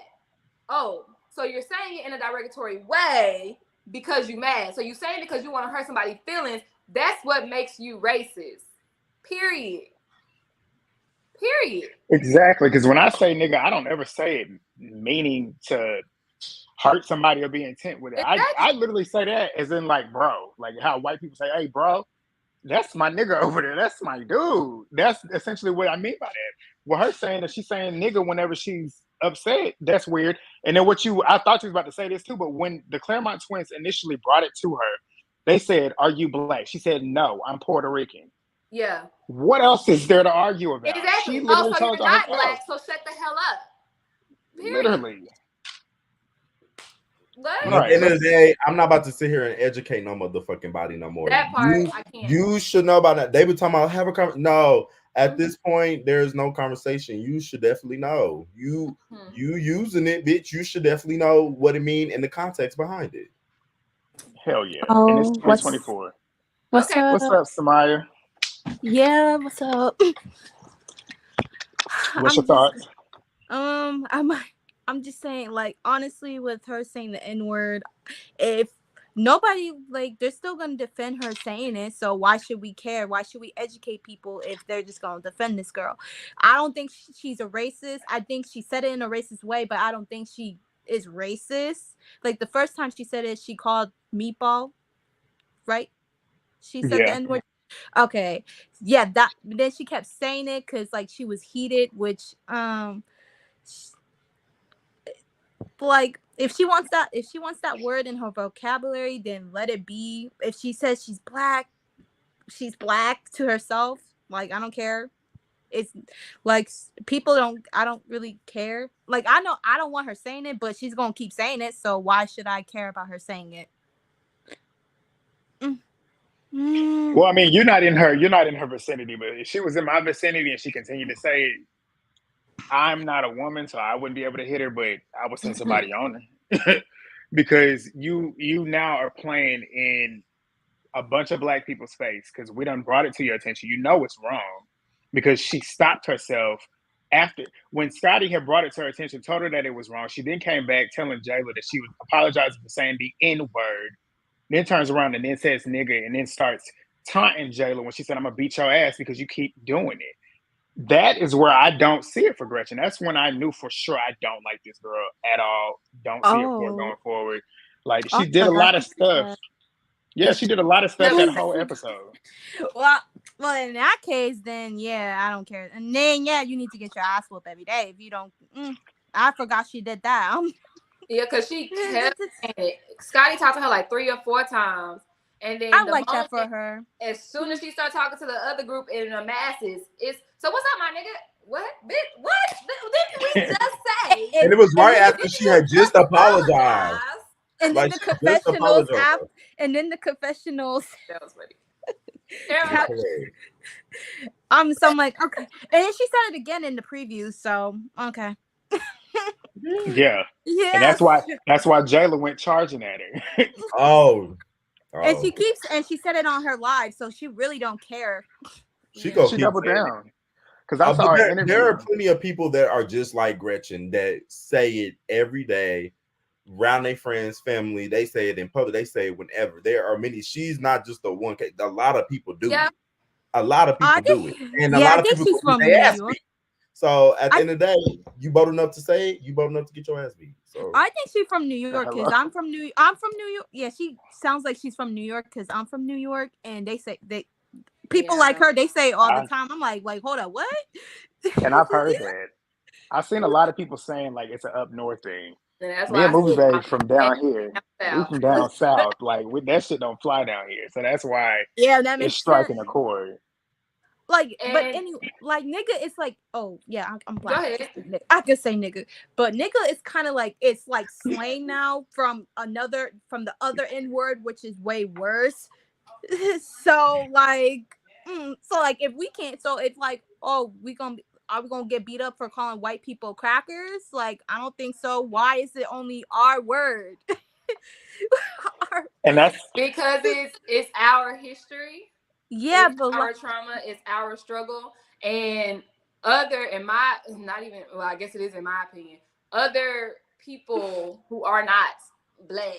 Oh, so you're saying it in a derogatory way because you're mad. So you're saying it because you want to hurt somebody's feelings. That's what makes you racist. Period. exactly, because when I say nigga, I don't ever say it meaning to hurt somebody or be intent with it. Exactly. I literally say that as in like bro, like how white people say, hey bro, that's my nigga over there. That's my dude. That's essentially what I mean by that. Well, her saying that she's saying nigga whenever she's upset, that's weird. And then I thought you was about to say this too, but when the Claremont twins initially brought it to her, they said, are you black? She said, no, I'm Puerto Rican. Yeah. What else is there to argue about? Exactly. She literally so you're told not herself. black, so shut the hell up. Period. Literally. What? At the end of the day, I'm not about to sit here and educate no motherfucking body no more. That part, I can't. You should know about that. They were talking about have a conversation. No, at this point, there's no conversation. You should definitely know. You using it, bitch. You should definitely know what it means and the context behind it. Hell yeah. Oh, and it's 2024. What's Okay. up? What's up, Samaya? Yeah, what's up? What's your thoughts? I'm just saying, like, honestly, with her saying the N-word, if nobody, like, they're still gonna defend her saying it, so why should we care? Why should we educate people if they're just gonna defend this girl? I don't think she's a racist. I think she said it in a racist way, but I don't think she is racist. Like, the first time she said it, she called Meatball, right? She said the N-word. Okay, yeah, that. Then she kept saying it because, like, she was heated, which like, if she wants that word in her vocabulary, then let it be. If she says she's black to herself. Like, I don't care. It's like I don't really care. Like, I know I don't want her saying it, but she's gonna keep saying it, so why should I care about her saying it? Well, I mean, you're not in her vicinity, but if she was in my vicinity and she continued to say it, I'm not a woman, so I wouldn't be able to hit her, but I would send somebody on her. Because you now are playing in a bunch of black people's face because we done brought it to your attention. You know it's wrong because she stopped herself after when Scotty had brought it to her attention, told her that it was wrong. She then came back telling Jayla that she was apologizing for saying the N-word, then turns around and then says nigga and then starts taunting Jayla when she said, I'm gonna beat your ass because you keep doing it. That is where I don't see it for Gretchen. That's when I knew for sure I don't like this girl at all. Don't see it for going forward. Like, she did a lot of stuff. Yeah, she did a lot of stuff that whole episode. Well, in that case, then yeah, I don't care. And then yeah, you need to get your ass whooped every day if you don't. I forgot she did that. Yeah, because she kept saying it. Scotty talked to her like 3 or 4 times. And then I like that for her. As soon as she started talking to the other group in the masses, so what's up, my nigga? What? Bitch, what? Didn't we just say? And it was right after she had just apologized. And then the confessionals after, and then the confessionals. That was funny. So I'm like, okay. And then she said it again in the preview, so okay. Yeah. And that's why Jayla went charging at her. Oh. And she said it on her live, so she really don't care. She doubled down. Because I saw there are plenty of people that are just like Gretchen that say it every day. around their friends, family. They say it in public. They say it whenever. There are many. She's not just the one case. A lot of people do Yeah. it. A lot of people I do it, think, and a yeah, I lot of think people she's go get from their New ass York. beat. So at the I- end of the day, you bold enough to say it. You bold enough to get your ass beat. So I think she's from New York because Hello. I'm from New York. Yeah, she sounds like she's from New York because I'm from New York, and they say people like her. They say it all the time. I'm like, hold up, what? And I've heard that. I've seen a lot of people saying like it's an up north thing. And that's Me why and I Movie said Bag from down here. We from down south. Like that shit don't fly down here. So that's why Yeah, that it's makes striking sense. a chord. Like, but And like nigga, it's like, oh yeah, I'm go black. ahead. I can say nigga, but nigga is kind of like it's like slang now from the other N word, which is way worse. So like, if we can't, so it's like, oh, are we gonna get beat up for calling white people crackers? Like, I don't think so. Why is it only our word? And that's Because it's our history. Yeah, It's but our trauma, it's our struggle, and not even, well, I guess it is in my opinion, other people who are not black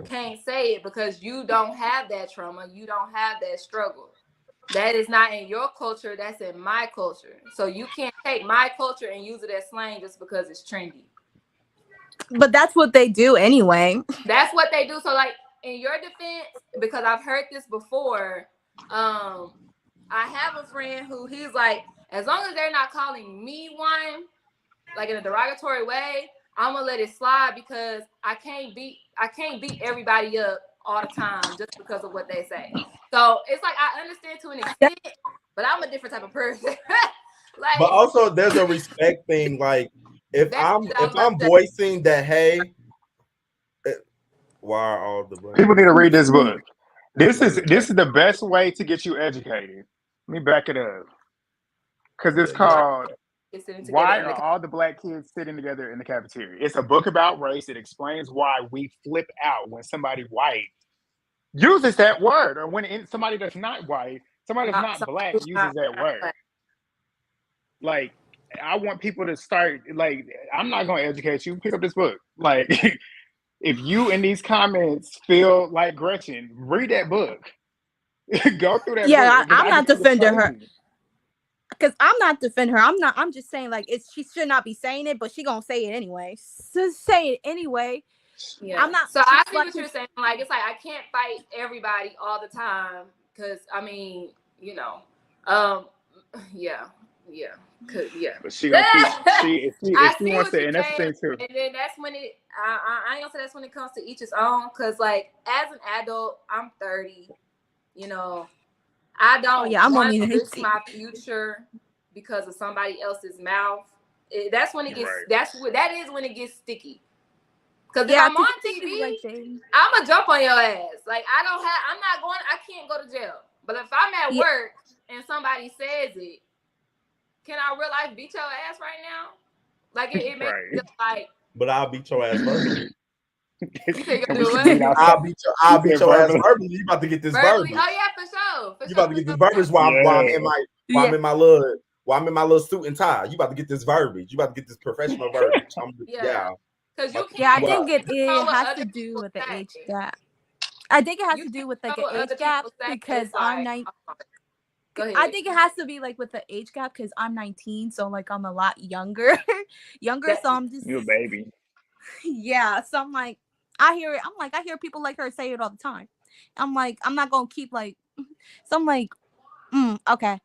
can't say it because you don't have that trauma, you don't have that struggle. That is not in your culture, that's in my culture. So you can't take my culture and use it as slang just because it's trendy. but that's what they do anyway. That's what they do. So like in your defense, because I've heard this before, I have a friend who he's like, as long as they're not calling me one, like in a derogatory way, I'm gonna let it slide because I can't beat everybody up all the time just because of what they say. So it's like I understand to an extent, but I'm a different type of person. Like, but also there's a respect thing. Like if I'm voicing that, hey, why are all the black people need to read this book. This is the best way to get you educated. Let me back it up. Because it's called Why Are All the Black Kids Sitting Together in the Cafeteria? It's a book about race. It explains why we flip out when somebody white uses that word, or when somebody that's not white, somebody that's not black uses that word. Like, I want people to start, like, I'm not going to educate you. Pick up this book. Like, if you in these comments feel like Gretchen, read that book. Go through that book. Yeah, I'm not defending her. Because I'm not defending her. I'm just saying, like, she should not be saying it, but she gonna say it anyway. So say it anyway. Yeah. I'm not. So I see what you're saying. Like, it's like I can't fight everybody all the time because I mean, you know, yeah. But she gonna keep. If she wants to, and that's the thing too. And then that's when I ain't gonna say that's when it comes to each his own. Cause like as an adult, I'm 30. You know, I don't want to risk my future because of somebody else's mouth. That's when it gets. Right. That is when it gets sticky. Cause if I'm on TV, I'm gonna jump on your ass. Like I can't go to jail. But if I'm at work and somebody says it, can I real life beat your ass right now? Like it makes me feel like. But I'll beat your ass verbally. I'll beat your ass verbally. You about to get this verbally. Oh yeah, for sure. You about to get this verbiage while I'm in my little suit and tie. You about to get this verbiage. You about to get this professional verbiage. Yeah. Because you can't. Yeah, I think it has to do with the age gap. I think it has to do with like an age gap because I'm 19. Go ahead. I think it has to be like with the age gap because I'm 19, so like I'm a lot younger. So I'm just you a baby. Yeah, so I'm like, I hear it. I hear people like her say it all the time. I'm like, I'm not gonna keep like. So I'm like, okay.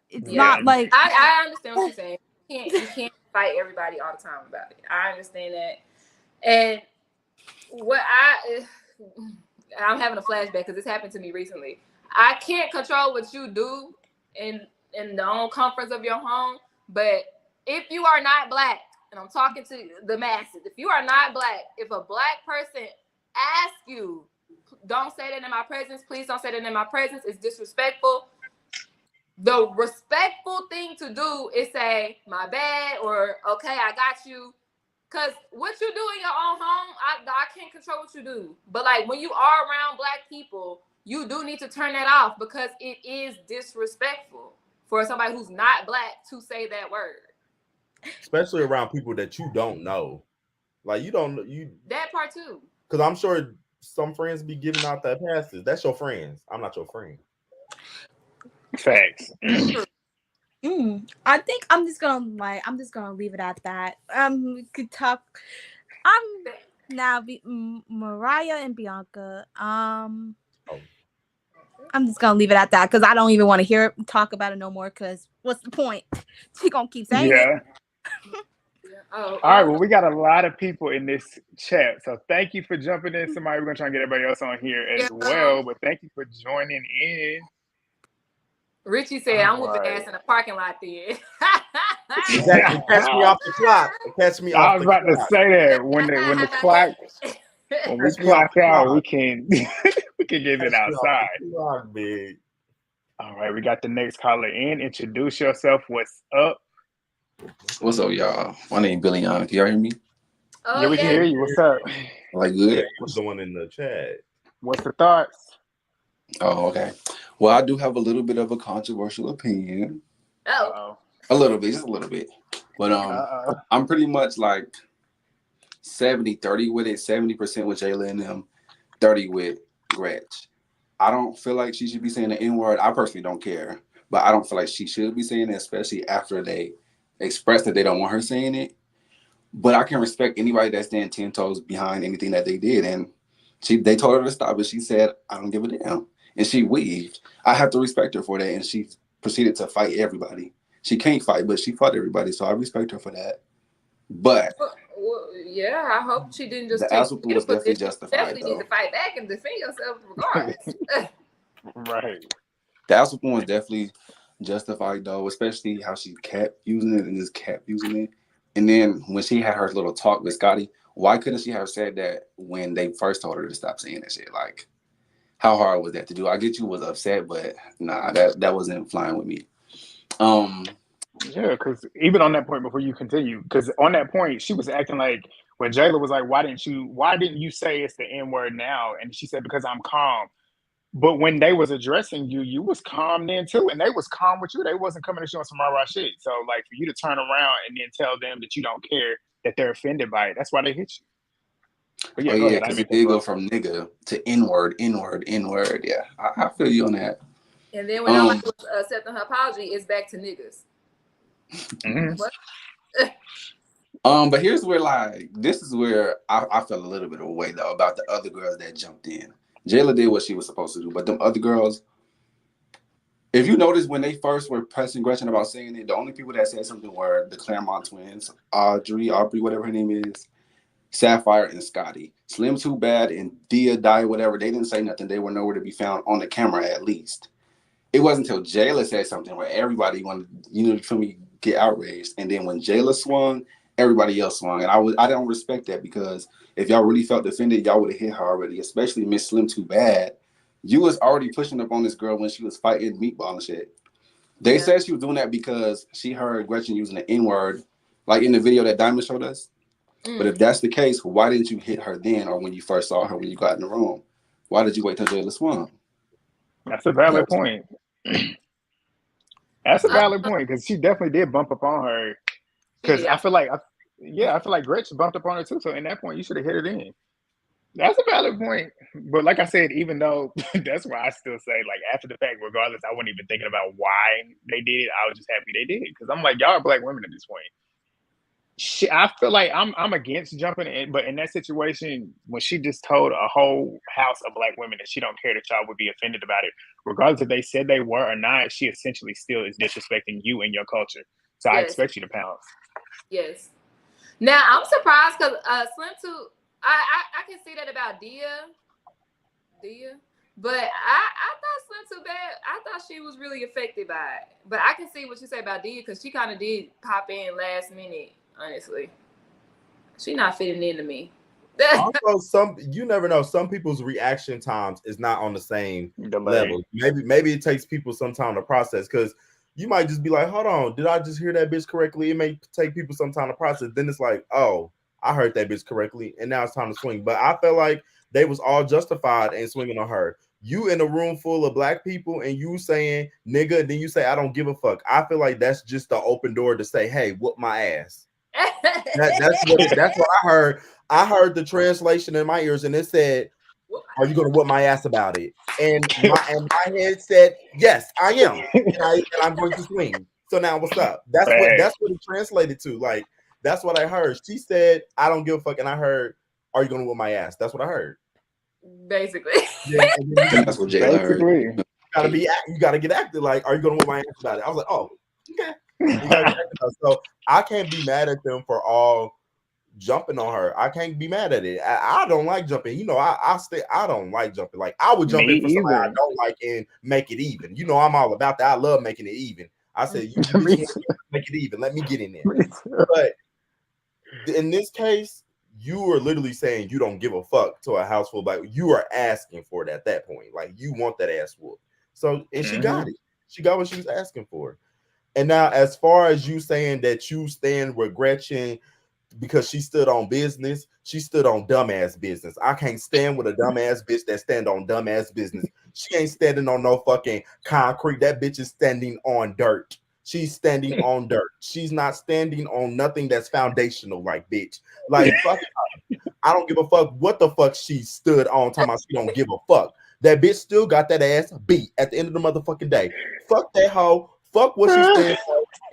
It's not like I understand what you're saying. You can't fight everybody all the time about it. I understand that. And what I'm having a flashback because this happened to me recently. I can't control what you do in the own comforts of your home, but if you are not black, and I'm talking to the masses, if you are not black, if a black person asks you, don't say that in my presence, please don't say that in my presence, it's disrespectful. The respectful thing to do is say, my bad, or okay, I got you. Because what you do in your own home, I can't control what you do. But like when you are around black people, you do need to turn that off because it is disrespectful for somebody who's not black to say that word. Especially around people that you don't know. Like you that part too. because I'm sure some friends be giving out that passes. That's your friends. I'm not your friend. Facts. I think I'm just gonna leave it at that. We could talk. Now Mariah and Bianca. Oh. I'm just gonna leave it at that because I don't even want to talk about it no more. Because what's the point? She gonna keep saying it. Yeah. All right. Well, we got a lot of people in this chat, so thank you for jumping in. Somebody, we're gonna try and get everybody else on here as well. But thank you for joining in. Richie said, "I'm whooping ass in the parking lot." Then Exactly. Catch me off the clock. Catch me off. I was about to say that when the clock when we clock out, we can we can get it outside. Big. All right, we got the next caller in. Introduce yourself. What's up? What's up, y'all? My name is Billy Young. Can y'all hear me? Yeah, we can hear you. What's up? Like good. Yeah, what's the one in the chat? What's the thoughts? Oh, okay. Well, I do have a little bit of a controversial opinion. Oh, a little bit, just a little bit. But I'm pretty much like 70-30 with it. 70% with Jayla and them, 30 with Gretch. I don't feel like she should be saying the N-word. I personally don't care, but I don't feel like she should be saying it, especially after they expressed that they don't want her saying it. But I can respect anybody that stands 10 toes behind anything that they did. And they told her to stop, but she said, I don't give a damn. And she weaved. I have to respect her for that. And she proceeded to fight everybody. She can't fight, but she fought everybody. So I respect her for that. But yeah, I hope she didn't just the ass whooping was definitely justified. Definitely need to fight back and defend yourself regardless. Right. The ass whooping was definitely justified though, especially how she kept using it and just kept using it. And then when she had her little talk with Scotty, why couldn't she have said that when they first told her to stop saying that shit? Like, how hard was that to do? I get you was upset, but nah, that wasn't flying with me. Yeah, because even on that point, before you continue, because on that point, she was acting like when Jayla was like, why didn't you say it's the N-word now? And she said, because I'm calm. But when they was addressing you, you was calm then too, and they was calm with you. They wasn't coming at you on some rah-rah shit. So like for you to turn around and then tell them that you don't care, that they're offended by it, that's why they hit you. But yeah, yeah, because it did go from nigga to N-word. Yeah, I feel you on that. And then when nobody was accepting her apology, it's back to niggas. Mm-hmm. But here's where this is where I felt a little bit of a way though about the other girls that jumped in. Jayla did what she was supposed to do, but them other girls, if you notice when they first were pressing Gretchen about saying it, the only people that said something were the Claremont twins, Aubrey, whatever her name is, Sapphire, and Scotty. Slim Too Bad and Dia Die, whatever, they didn't say nothing. They were nowhere to be found on the camera at least. It wasn't until Jayla said something where everybody wanted, for me, get outraged. And then when Jayla swung, everybody else swung. And I don't respect that because if y'all really felt offended, y'all would have hit her already, especially Miss Slim Too Bad. You was already pushing up on this girl when she was fighting Meatball and shit. They said she was doing that because she heard Gretchen using the N-word, like in the video that Diamond showed us. But if that's the case, why didn't you hit her then or when you first saw her when you got in the room? Why did you wait till Jayla swung? That's a valid point. That's a valid point because she definitely did bump up on her. Because I feel like, Gretchen bumped up on her too. So in that point, you should have hit her in. That's a valid point. But like I said, even though that's why I still say, like, after the fact, regardless, I wasn't even thinking about why they did it. I was just happy they did it because I'm like, y'all are black women at this point. I feel like I'm against jumping in, but in that situation, when she just told a whole house of black women that she don't care that y'all would be offended about it, regardless if they said they were or not, she essentially still is disrespecting you and your culture. So I expect you to pounce. Yes. Now I'm surprised because Slim Too, I can see that about Dia, but I thought Slim Too Bad. I thought she was really affected by it, but I can see what you say about Dia because she kind of did pop in last minute. Honestly, she not fitting into me. Also, you never know. Some people's reaction times is not on the same level. Maybe it takes people some time to process because you might just be like, "Hold on, did I just hear that bitch correctly?" It may take people some time to process. Then it's like, "Oh, I heard that bitch correctly, and now it's time to swing." But I felt like they was all justified in swinging on her. You in a room full of black people and you saying nigga, then you say I don't give a fuck. I feel like that's just the open door to say, "Hey, whoop my ass." That's what I heard. I heard the translation in my ears, and it said, "Are you gonna whoop my ass about it?" And my head said, "Yes, I am, and I'm going to swing." So now, what's up? That's what it translated to. Like that's what I heard. She said, "I don't give a fuck," and I heard, "Are you gonna whoop my ass?" That's what I heard. Basically. And that's what Jayla heard. You gotta get active. Like, are you gonna whoop my ass about it? I was like, oh, okay. You gotta get active. So I can't be mad at them for all jumping on her. I can't be mad at it. I don't like jumping. You know, I don't like jumping. Like I would jump in for somebody I don't like and make it even. You know, I'm all about that. I love making it even. I said, you make it even. Let me get in there. But in this case, you are literally saying you don't give a fuck to a house full of black. You are asking for it at that point. Like you want that ass whoop. So and she got it. She got what she was asking for. And now, as far as you saying that you stand with Gretchen because she stood on business, she stood on dumbass business. I can't stand with a dumbass bitch that stand on dumbass business. She ain't standing on no fucking concrete. That bitch is standing on dirt. She's standing on dirt. She's not standing on nothing that's foundational, like bitch. Like fuck, I don't give a fuck what the fuck she stood on. Talking about she don't give a fuck. That bitch still got that ass beat at the end of the motherfucking day. Fuck that hoe. Fuck what she said,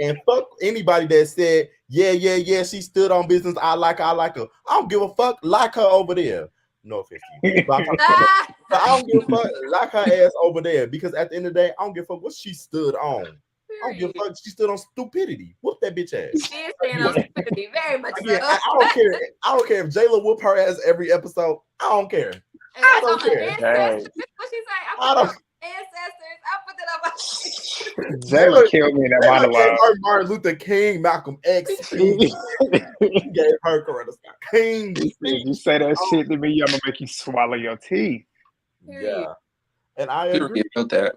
and fuck anybody that said, yeah, she stood on business. I like her. I don't give a fuck. Like her over there. No offense to you. But I don't give a fuck. Like her ass over there. Because at the end of the day, I don't give a fuck what she stood on. I don't give a fuck. She stood on stupidity. Whoop that bitch ass. She is standing on stupidity, very much so. I don't care. I don't care if Jayla whoop her ass every episode. I don't care. I don't care. What she say? I don't. Ancestors, I put that on my Jayla killed me in that monologue. Martin Luther King, Malcolm X. He gave her Coretta Scott King. If you say that shit to me, I'm gonna make you swallow your teeth. Yeah, and I agree with that.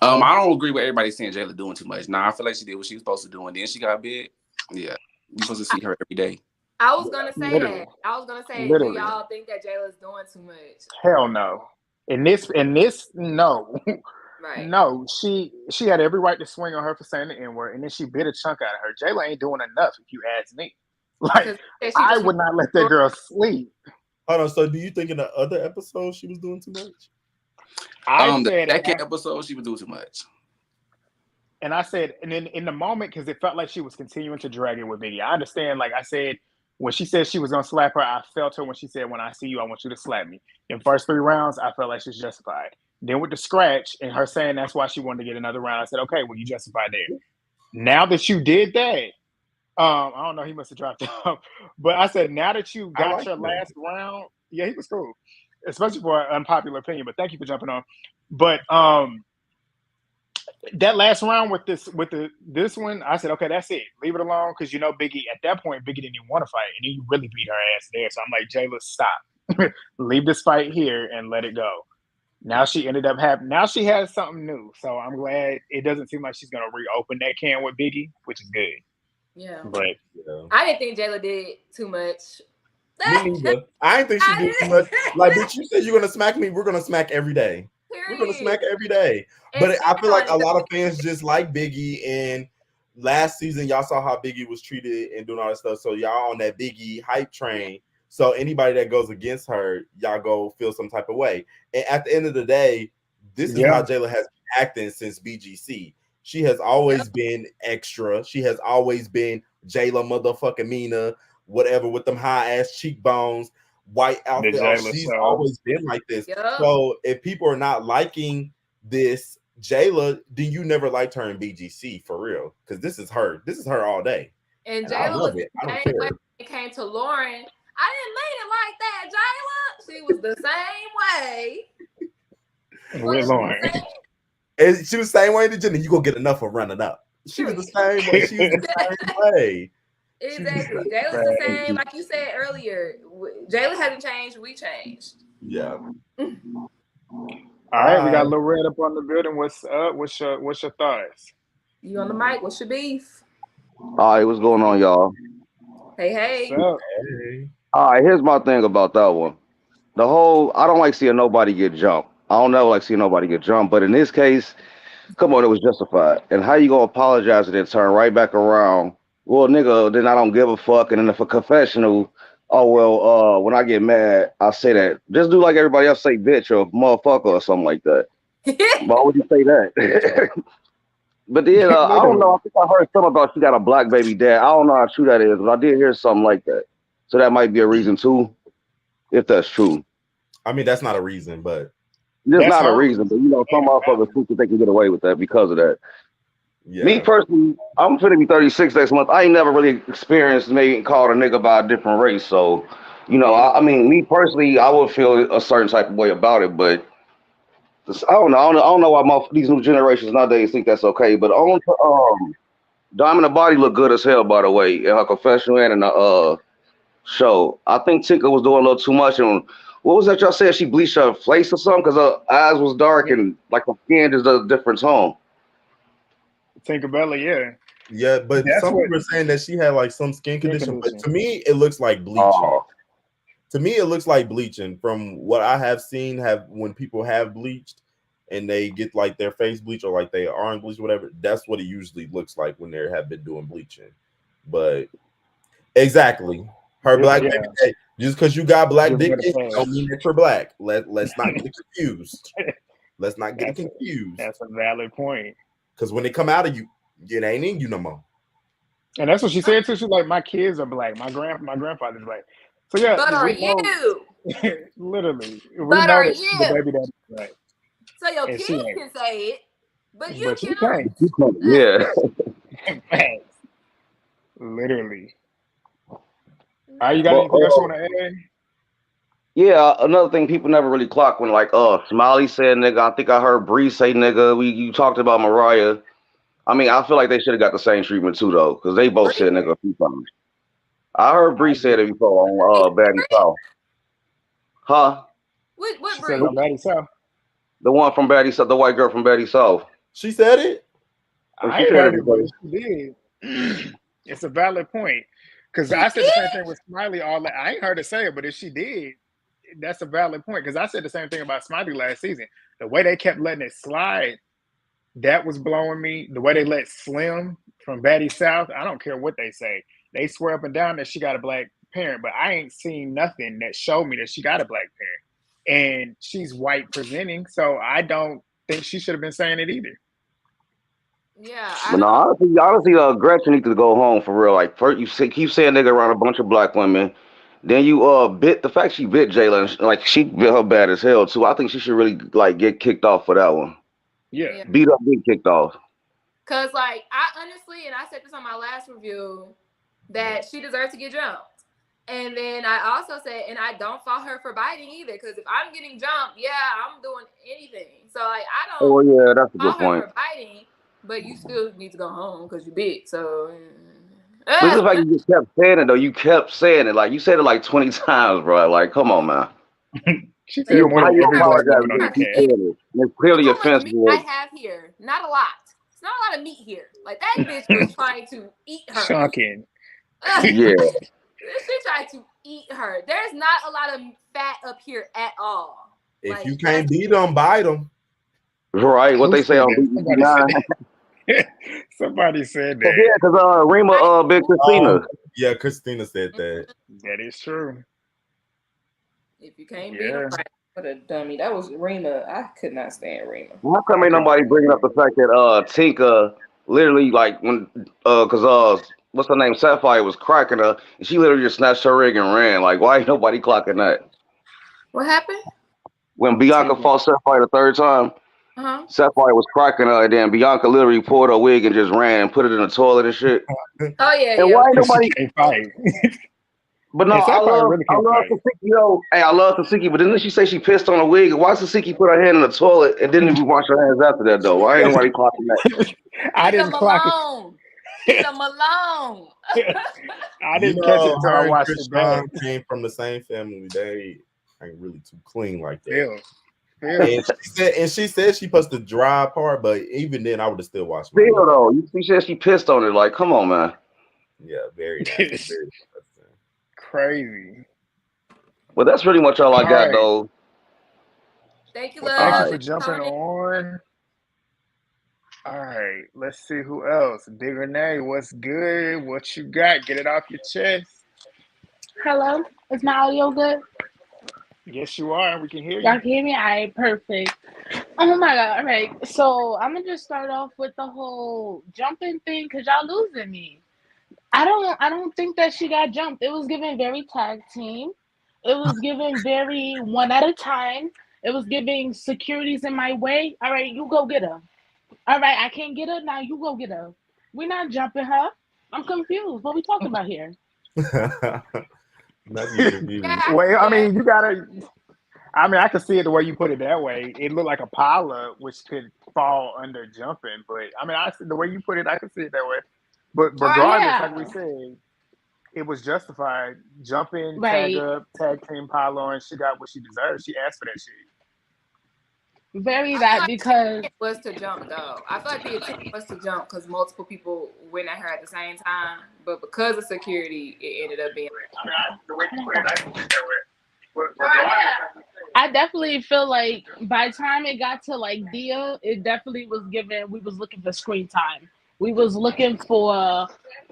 I don't agree with everybody saying Jayla doing too much. Nah, I feel like she did what she was supposed to do, and then she got big. Yeah, you're supposed to see her every day. I was gonna say that. I was gonna say, do y'all think that Jayla's doing too much? Hell no. In this, no. Right. No, she had every right to swing on her for saying the N-word, and then she bit a chunk out of her. Jayla ain't doing enough, if you ask me. Like, I would not let that girl sleep. Hold on, so do you think in the other episode she was doing too much? The second episode, she was doing too much. And I said, and then in the moment, because it felt like she was continuing to drag it with Biggie. I understand, like I said, when she said she was going to slap her, I felt her when she said, when I see you, I want you to slap me. In first 3 rounds, I felt like she's justified. Then with the scratch and her saying that's why she wanted to get another round, I said, okay, well, you justified there. Now that you did that, I don't know, he must have dropped out. But I said, now that you got your last round, yeah, he was cool. Especially for an unpopular opinion, but thank you for jumping on. But that last round with this one, I said, okay, that's it. Leave it alone, because Biggie, at that point, Biggie didn't even want to fight, and he really beat her ass there. So I'm like, Jayla, stop. Leave this fight here and let it go. Now she ended up now she has something new. So I'm glad it doesn't seem like she's gonna reopen that can with Biggie, which is good. Yeah. But I didn't think Jayla did too much. Me neither. I didn't think she did too much. Like, bitch, you said you're gonna smack me, we're gonna smack every day. We're gonna smack every day. But I feel like a lot of fans just like Biggie, and last season y'all saw how Biggie was treated and doing all that stuff. So y'all on that Biggie hype train. So anybody that goes against her, y'all go feel some type of way. And at the end of the day, this is how Jayla has been acting since BGC. She has always been extra. She has always been Jayla motherfucking Mina, whatever, with them high ass cheekbones, white outfit. She's always been like this. So if people are not liking this Jayla, then you never liked her in BGC for real, because this is her. This is her all day. And Jayla, I love it. I don't care. When it came to Lauren, I didn't mean it like that, Jayla. She was the same way. With Lauren. And she was the same way to Jenny. You gonna get enough of running up. She was the same way. She was the same way. Exactly. Jayla's the same, like you said earlier. Jayla hasn't changed. We changed. Yeah. All right, we got Lil Red up on the building. What's up? What's your thoughts? You on the mic? What's your beef? All right, what's going on, y'all? Hey. Hey. All right, here's my thing about that one. I don't like seeing nobody get jumped. I don't never like seeing nobody get jumped, but in this case, come on, it was justified. And how you gonna apologize and then turn right back around? Well, nigga, then I don't give a fuck. And then if a confessional, Oh well, when I get mad, I say that. Just do like everybody else say bitch or motherfucker or something like that. Why would you say that? But then I don't know. Literally. I think I heard something about she got a black baby dad. I don't know how true that is, but I did hear something like that. So that might be a reason too, if that's true. I mean, that's not a reason, but It's That's not a her reason, but reason. you know, And some it's motherfuckers valid. think that they can get away with that because of that. Me yeah. personally, I'm finna be 36 next month. I ain't never really experienced maybe called a nigga by a different race. So, you know, Me I either. mean, me personally, I would feel a certain type of way about it, but I don't know. I don't know why these new generations nowadays think that's okay. But on to Diamond the Body look good as hell, by the way, in her confessional and in the show. I think Tinker was doing a little too much. And what was that y'all said? She bleached her face or something because her eyes was dark Yeah. and like her skin just a different tone. Tinkerbella, yeah. Yeah, but That's some what people are saying that she had like some skin skin condition, but condition. to me, it looks like bleaching. Oh, To me, it looks like bleaching from what I have seen have when people have bleached and they get like their face bleach or like they arm bleach, whatever. That's what it usually looks like when they have been doing bleaching. But exactly, her It's black yeah. baby. Hey, just because you got black Give dick, her the don't pass. mean that you're black. Let's not get it confused. Let's not get it That's a confused. that's a valid point. Because when it come out of you, it ain't in you no more. And that's what she said too. She's like, my kids are black. My grandfather's black. So yeah, But are we know you? literally we But know are that the you? baby daddy is black. So your And she kids ain't. can say it, but you But she cannot. can't. yeah. Facts. Literally. All right, you got But anything else you want to add? yeah, another thing people never really clock when like Smiley said nigga. I think I heard Bree say nigga. You talked about Mariah. I mean, I feel like they should have got the same treatment too though, because they both Bree? said nigga a few times. I heard I Bree said agree. it before on Baddies Bree? South. Huh? What She said The, on Bree? Baddies South. the one from Baddies South, the white girl from Baddies South. She said it. And I she ain't said heard it it, but before. if she did, it's a valid point. Because She I said the same did? thing with Smiley. All that I ain't heard her say it, but if she did, that's a valid point. Because I said the same thing about Smiley last season. The way they kept letting it slide, that was blowing me. The way they let Slim from Batty South, I don't care what they say. They swear up and down that she got a black parent, but I ain't seen nothing that showed me that she got a black parent. And she's white presenting, so I don't think she should have been saying it either. Yeah, I But no, don't. honestly, Gretchen needs to go home for real. Like first, keep saying nigga around a bunch of black women. Then you bit the fact she bit Jayla, like she bit her bad as hell too. I think she should really like get kicked off for that one. Yeah. Yeah. Beat up, get kicked off. Cause like I honestly, and I said this on my last review, that she deserves to get jumped. And then I also said, and I don't fault her for biting either, because if I'm getting jumped, yeah, I'm doing anything. So like I don't Oh yeah, that's a good fault her point. for biting, but you still need to go home because you bit. So But it's just like you just kept saying it though. You kept saying it. Like you said it like 20 times, bro. Like, come on, man. She said You more how than you every black apologize woman and on then that keep cast. saying it? And it's look clearly how much offensive. meat I have here. Not a lot. It's not a lot of meat here. Like that bitch was trying to eat her. Shocking. Yeah. She tried to eat her. There's not a lot of fat up here at all. If Like you that's can't beat them, bite them. Right. What Who they say said on that? Somebody said. BET9. Somebody said Yeah, that. because Rima I big Christina. Yeah, Christina said that. That is true. if you can't beat them Yeah, right, what a dummy. That was Rima. I could not stand Rima. How come I ain't couldn't nobody stand bringing up the it fact that Tinka literally like when cause what's her name, Sapphire was cracking her and she literally just snatched her rig and ran. Like why ain't nobody clocking that? What happened? When Bianca either. fought Sapphire the third time, Uh-huh. Sapphire was cracking her and then Bianca literally pulled her wig and just ran and put it in the toilet and shit. Oh yeah, And yeah. why ain't Because she nobody? can't fight. But no, And Sapphire really I can't love fight. Tasiki. Hey, I love Tasiki. But didn't she say she pissed on a wig? Why Tasiki put her hand in the toilet and didn't even wash her hands after that though? Why ain't nobody clocking that? I She's a didn't clock Malone. She's it. a Malone. I You didn't catch it know, until I her and watched it back. Krishan came from the same family. They ain't really too clean like that. Phil. Phil. And she said she supposed to dry part, but even then, I would have still washed my Still hands. though, she said she pissed on it. Like, come on, man. Yeah, very nasty, very disgusting. Crazy. But that's pretty much all I All got right. though. Thank you, Well, thank you love. All for right. Thank you, jumping Tony. on. All right. Let's see who else. Big Renee, what's good? What you got? Get it off your chest. Hello. Is my audio good? Yes, you are. We can hear Y'all you. can hear me? All right, perfect. Oh my god! All right, so I'm gonna just start off with the whole jumping thing because y'all losing me. I don't think that she got jumped. It was given very tag team. It was given very one at a time. It was giving securities in my way. All right, you go get her. All right, I can't get her now. You go get her. We're not jumping her. I'm confused. What we talking about here? Not you Yeah, confused. I Well, see I that. mean, you gotta. I mean, I can see it the way you put it that way. It looked like a pilot, which could fall under jumping. But I mean, I see the way you put it. I can see it that way. But Or regardless, like we Yeah, said, it was justified. Jumping, tag right. up, tag team pile on. She got what she deserved. She asked for that shit. Very I feel that like because the intent was to jump though. I feel like the intent was to jump because multiple people went at her at the same time, but because of security, it ended up being. I mean, the way you put it, I can see it that way. But yeah. I definitely feel like by the time it got to like Dia, it definitely was given. We was looking for screen time. We was looking for.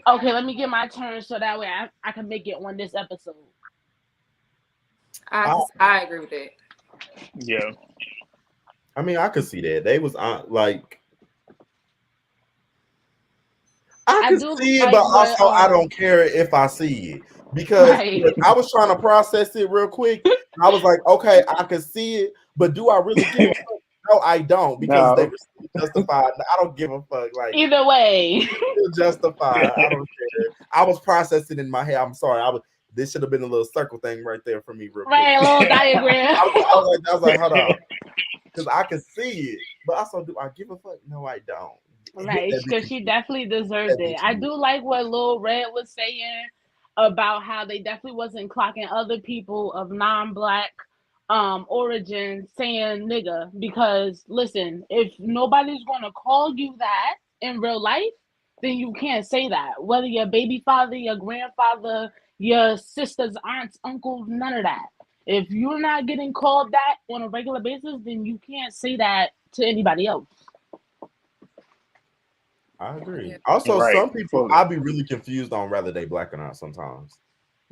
Okay, let me get my turn so that way I can make it on this episode. I, I agree with that. yeah, I mean, I could see that. They was like, I I could do see it, but like what also I don't care if I see it because right. look, I was trying to process it real quick. I was like, okay, I can see it, but do I really give a fuck? No, I don't because they no, were still justified. I don't give a fuck. Like Either way. still justified. I don't care. I was processing in my head. I'm sorry. I was. This should have been a little circle thing right there for me, real quick. Right, a little diagram. I was like, hold on, because I can see it, but also do I give a fuck? No, I don't. Hit Right, that bitch because she again. definitely That deserved it. bitch I again. do like what Lil Red was saying about how they definitely wasn't clocking other people of non-black origin saying nigga because listen, if nobody's gonna call you that in real life, then you can't say that. Whether your baby father, your grandfather, your sister's aunts, uncles, none of that. If you're not getting called that on a regular basis, then you can't say that to anybody else. I agree. Yeah. Also, right, some people fully. I'll be really confused on whether they black or not sometimes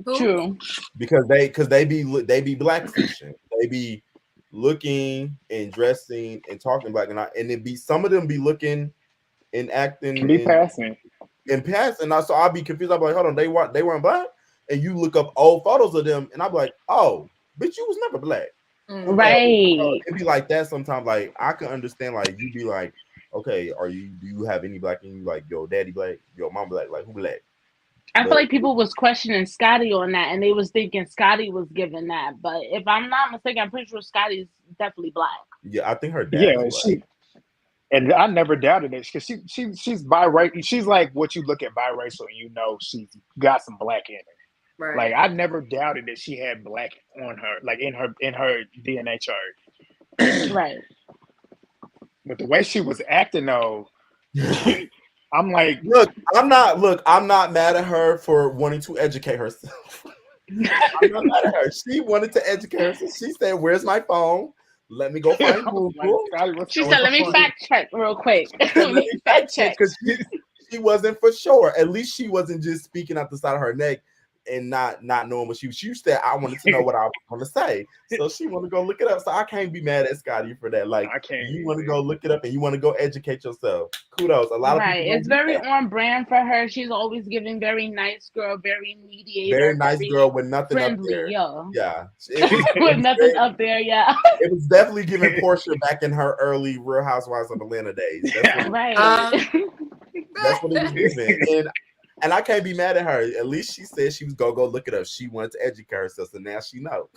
Who? True. because they be blackfishing. They be looking and dressing and talking black and not, and it be some of them be looking and acting Be passing. in past, and so I'll be confused. I'll be like, hold on, they weren't black, and you look up old photos of them, and I'll be like, oh, bitch, you was never black. Mm-hmm. So Right. it'd be like that sometimes. Like I can understand, like you'd be like, okay, do you have any black in you? Like your daddy black, your mom black, like who black? I feel But like people was questioning Scotty on that, and they was thinking Scotty was given that. But if I'm not mistaken, I'm pretty sure Scotty's definitely black. yeah, I think her dad is Yeah, black. she. And I never doubted it because she's biracial. She's like what you look at biracial and you know she's got some black in her. Like Right. I never doubted that she had black on her, like in her DNA chart. Right. But the way she was acting though, I'm like, I'm not mad at her for wanting to educate herself. I'm not mad at her. She wanted to educate herself. She said, "Where's my phone? Let me go I find was like, Google Scotty, what's She going said, "Let me on? fact check real quick. and Let let me me fact fact check," check." because she wasn't for sure. At least she wasn't just speaking out the side of her neck and not knowing what she said. I wanted to know what I was going to say, so she want to go look it up. So I can't be mad at Scotty for that. Like I can't you want to either. go look it up and you want to go educate yourself. Kudos. A lot of Right. people It's don't do very that. on brand for her. She's always giving very nice girl, very Very mediator, nice girl very with nothing up friendly. there. Yeah. Yeah, it was. With nothing up there. Yeah. It was definitely giving Portia back in her early Real Housewives of Atlanta days. That's what Right. that's what it was giving. And I can't be mad at her. At least she said she was gonna go look it up. She wanted to educate herself, so now she knows.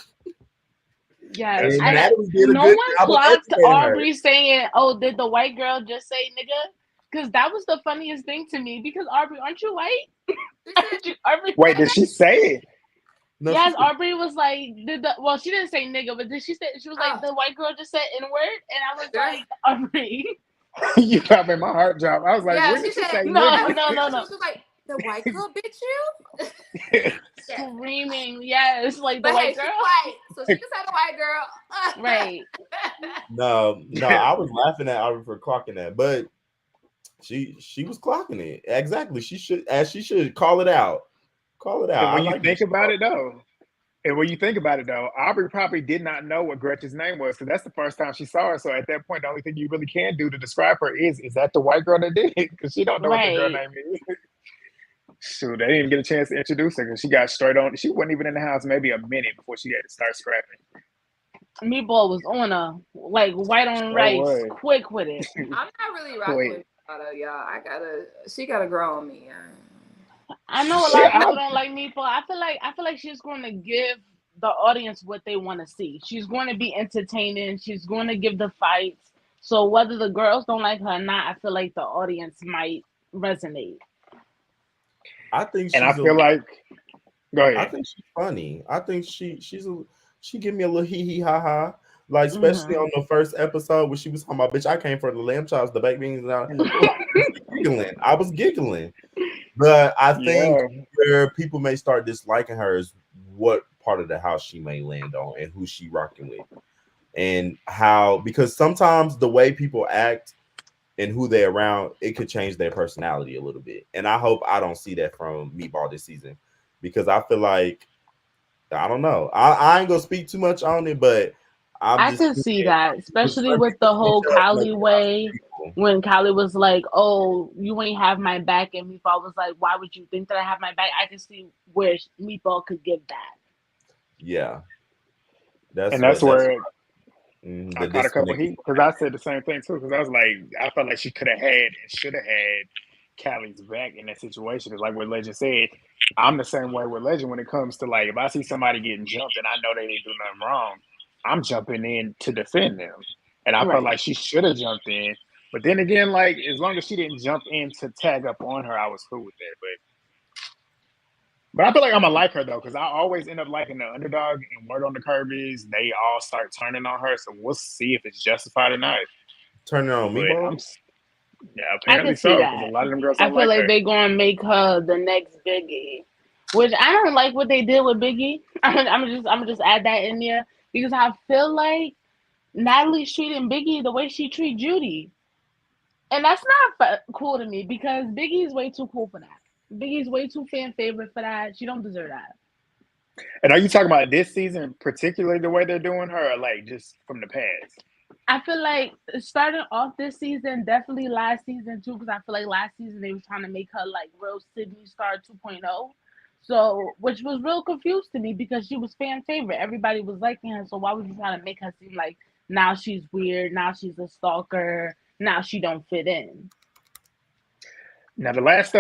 Yes. That's And I fact. Natalie did a no good one job of clocked educating her. Aubrey saying, "Oh, did the white girl just say nigga?" Because that was the funniest thing to me. Because Aubrey, aren't you white? Aren't you, Aubrey Wait, said did that. she say it? No, she Yes, said, Aubrey was like, well, she didn't say nigga, but she said she was like, Oh, the white girl just said N word, and I was girl. like, Aubrey, You got me my heart dropped. I was like, Yeah, when she did she said. say no, Yeah, nigga? no, she no, said no, she was like the white girl bitch you. Yeah. screaming, yes, like the But hey, white she's girl, white, so she can say the white girl. right? no, I was laughing at Aubrey for clocking that, but she was clocking it. Exactly. She should call it out. Call it Because out. I when you like that think she about called it, though, And when you think about it, though, Aubrey probably did not know what Gretchen's name was because that's the first time she saw her. So at that point, the only thing you really can do to describe her is that the white girl that did it? Because she don't know what the girl Right. name is. Shoot, they didn't get a chance to introduce her because she got straight on. She wasn't even in the house maybe a minute before she had to start scrapping. Meatball was on her like white on Sure rice, was. quick with it. I'm not really rocking Wait. with y'all. She gotta grow on me. I know a Shit, lot of people don't like Meatball. I feel like she's going to give the audience what they want to see. She's going to be entertaining. She's going to give the fights. So whether the girls don't like her or not, I feel like the audience might resonate. I think she's and I feel like, go I ahead. think she's funny. I think she give me a little hee hee ha ha. Like especially on the first episode where she was talking about, bitch, I came for the lamb chops, the baked beans, and I was giggling. But I think where people may start disliking her is what part of the house she may land on and who she rocking with. And how, because sometimes the way people act and who they're around, it could change their personality a little bit. And I hope I don't see that from Meatball this season because I feel like, I don't know. I ain't gonna speak too much on it, but I can see that, especially with the whole Kylie way. When Kylie was like, "Oh, you ain't have my back," and Meatball was like, "Why would you think that I have my back?" I can see where Meatball could give that. Yeah, That's where I caught a couple heat because I said the same thing too. Because I was like, I felt like she could have had and should have had Callie's back in that situation. It's like what Legend said. I'm the same way with Legend when it comes to like if I see somebody getting jumped and I know they didn't do nothing wrong, I'm jumping in to defend them. And I felt like she should have jumped in. But then again, like as long as she didn't jump in to tag up on her, I was cool with that. But I feel like I'm gonna like her though, because I always end up liking the underdog. And word on the curve is they all start turning on her. So we'll see if it's justified or not. Turning on Meatball? Yeah, I apparently can see so. Because that. a lot of them girls I don't feel like like her. they're gonna make her the next Biggie, which I don't like what they did with Biggie. I'm just add that in there because I feel like Natalie's treating Biggie the way she treat Judy, and that's not cool to me because Biggie's way too cool for that. Biggie's way too fan favorite for that. She don't deserve that. And are you talking about this season, particularly the way they're doing her, or like just from the past? I feel like starting off this season, definitely last season too, because I feel like last season they were trying to make her like real Sydney Star 2.0. So, which was real confused to me because she was fan favorite. Everybody was liking her. So why would you try to make her seem like now she's weird, now she's a stalker, now she don't fit in? Now the last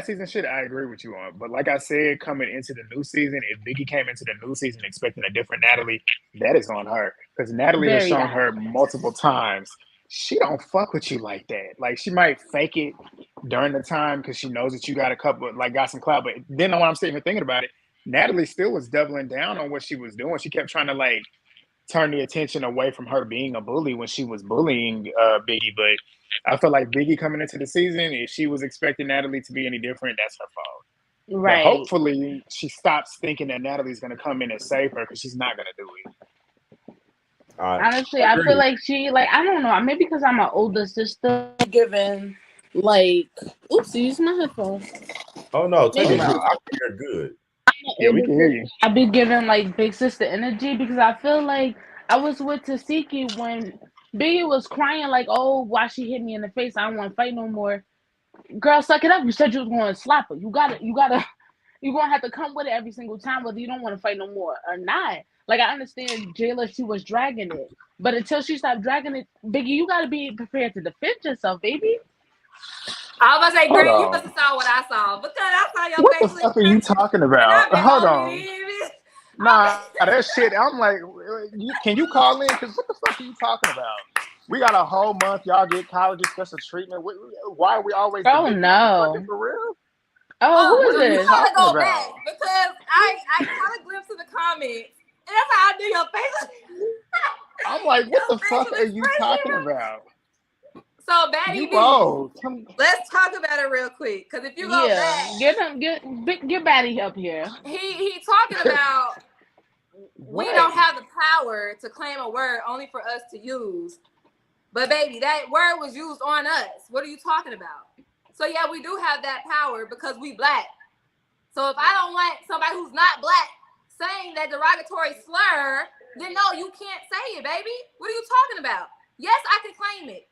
season shit, I agree with you on. But like I said, coming into the new season, if Biggie came into the new season expecting a different Natalie, that is on her because Natalie has shown her multiple times she don't fuck with you like that. Like she might fake it during the time because she knows that you got got some clout. But then when I'm sitting here thinking about it, Natalie still was doubling down on what she was doing. She kept trying to like turn the attention away from her being a bully when she was bullying Biggie. But I feel like Biggie coming into the season, if she was expecting Natalie to be any different, that's her fault. Right. But hopefully she stops thinking that Natalie's going to come in and save her because she's not going to do it. Honestly, I feel like I don't know, maybe because I'm an older sister, given like, oopsies, my headphones. Oh no, take it. I think you're good. Yeah, we can hear you. I be giving like big sister energy because I feel like I was with Tasiki when Biggie was crying like, "Oh, why she hit me in the face? I don't want to fight no more." Girl, suck it up. You said you was going to slap her. You're gonna have to come with it every single time, whether you don't want to fight no more or not. Like I understand Jayla, she was dragging it, but until she stopped dragging it, Biggie, you gotta be prepared to defend yourself, baby. I was about to say, Greg, you must have saw what I saw because I saw your what face. What the fuck are you talking about? Hold on. Nah, that shit. I'm like, can you call in? Because what the fuck are you talking about? We got a whole month. Y'all get college special treatment. Why are we always? Oh no! For real? Oh, who is this? You gotta go back because I caught a glimpse of the comments, and that's how I knew your face. I'm like, what the fuck are you talking about? So, Baddies, let's talk about it real quick. Because if you go back, get Baddie up here. He talking about we don't have the power to claim a word only for us to use. But baby, that word was used on us. What are you talking about? So yeah, we do have that power because we black. So if I don't want somebody who's not black saying that derogatory slur, then no, you can't say it, baby. What are you talking about? Yes, I can claim it.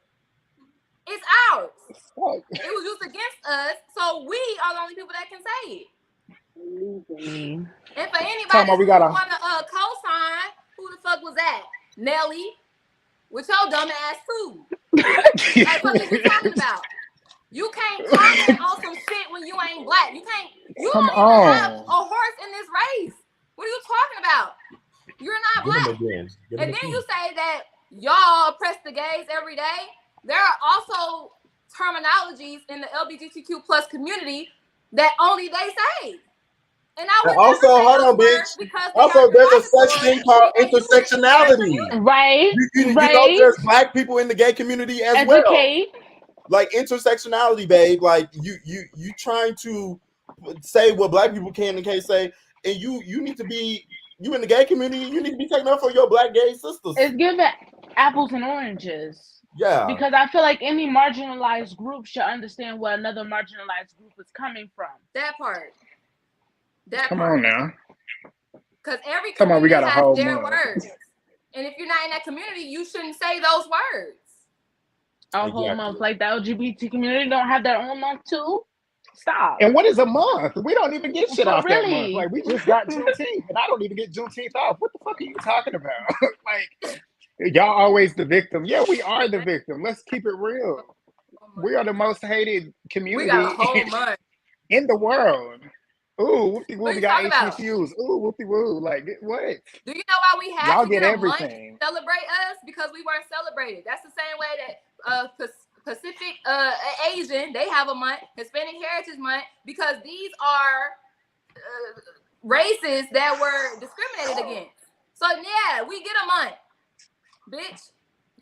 It's ours. It was used against us, so we are the only people that can say it. And for anybody who want to co-sign, who the fuck was that? Nelly, with your dumb ass too. Like, what are you talking about? You can't comment on some shit when you ain't black. You can't. You don't even have a horse in this race. What are you talking about? You're not black. And then you say that y'all oppress the gays every day. There are also terminologies in the LGBTQ plus community that only they say. And I would also, hold on, bitch. Also, there's a such thing called intersectionality. Right. You know, there's black people in the gay community as well. Like intersectionality, babe. Like you trying to say what black people can and can't say, and you need to be. You in the gay community, you need to be taking up for your black gay sisters. It's giving apples and oranges. Yeah. Because I feel like any marginalized group should understand where another marginalized group is coming from. That part. Come on now. Because every community has their words. And if you're not in that community, you shouldn't say those words. A whole month. Like the LGBT community don't have their own month too? Stop. And what is a month? We don't even get shit off that month. Like, we just got Juneteenth, and I don't even get Juneteenth off. What the fuck are you talking about? Like, y'all always the victim. Yeah, we are the victim. Let's keep it real. We are the most hated community we got a whole month. In the world. Ooh, whoopty-woo, we got HBCUs. Ooh, whoopty-woo. Like, what? Do you know why we had y'all to get get a everything. month to celebrate us? Because we weren't celebrated. That's the same way that Pacific Asian, they have a month, Hispanic Heritage Month, because these are races that were discriminated against. So yeah, we get a month, bitch.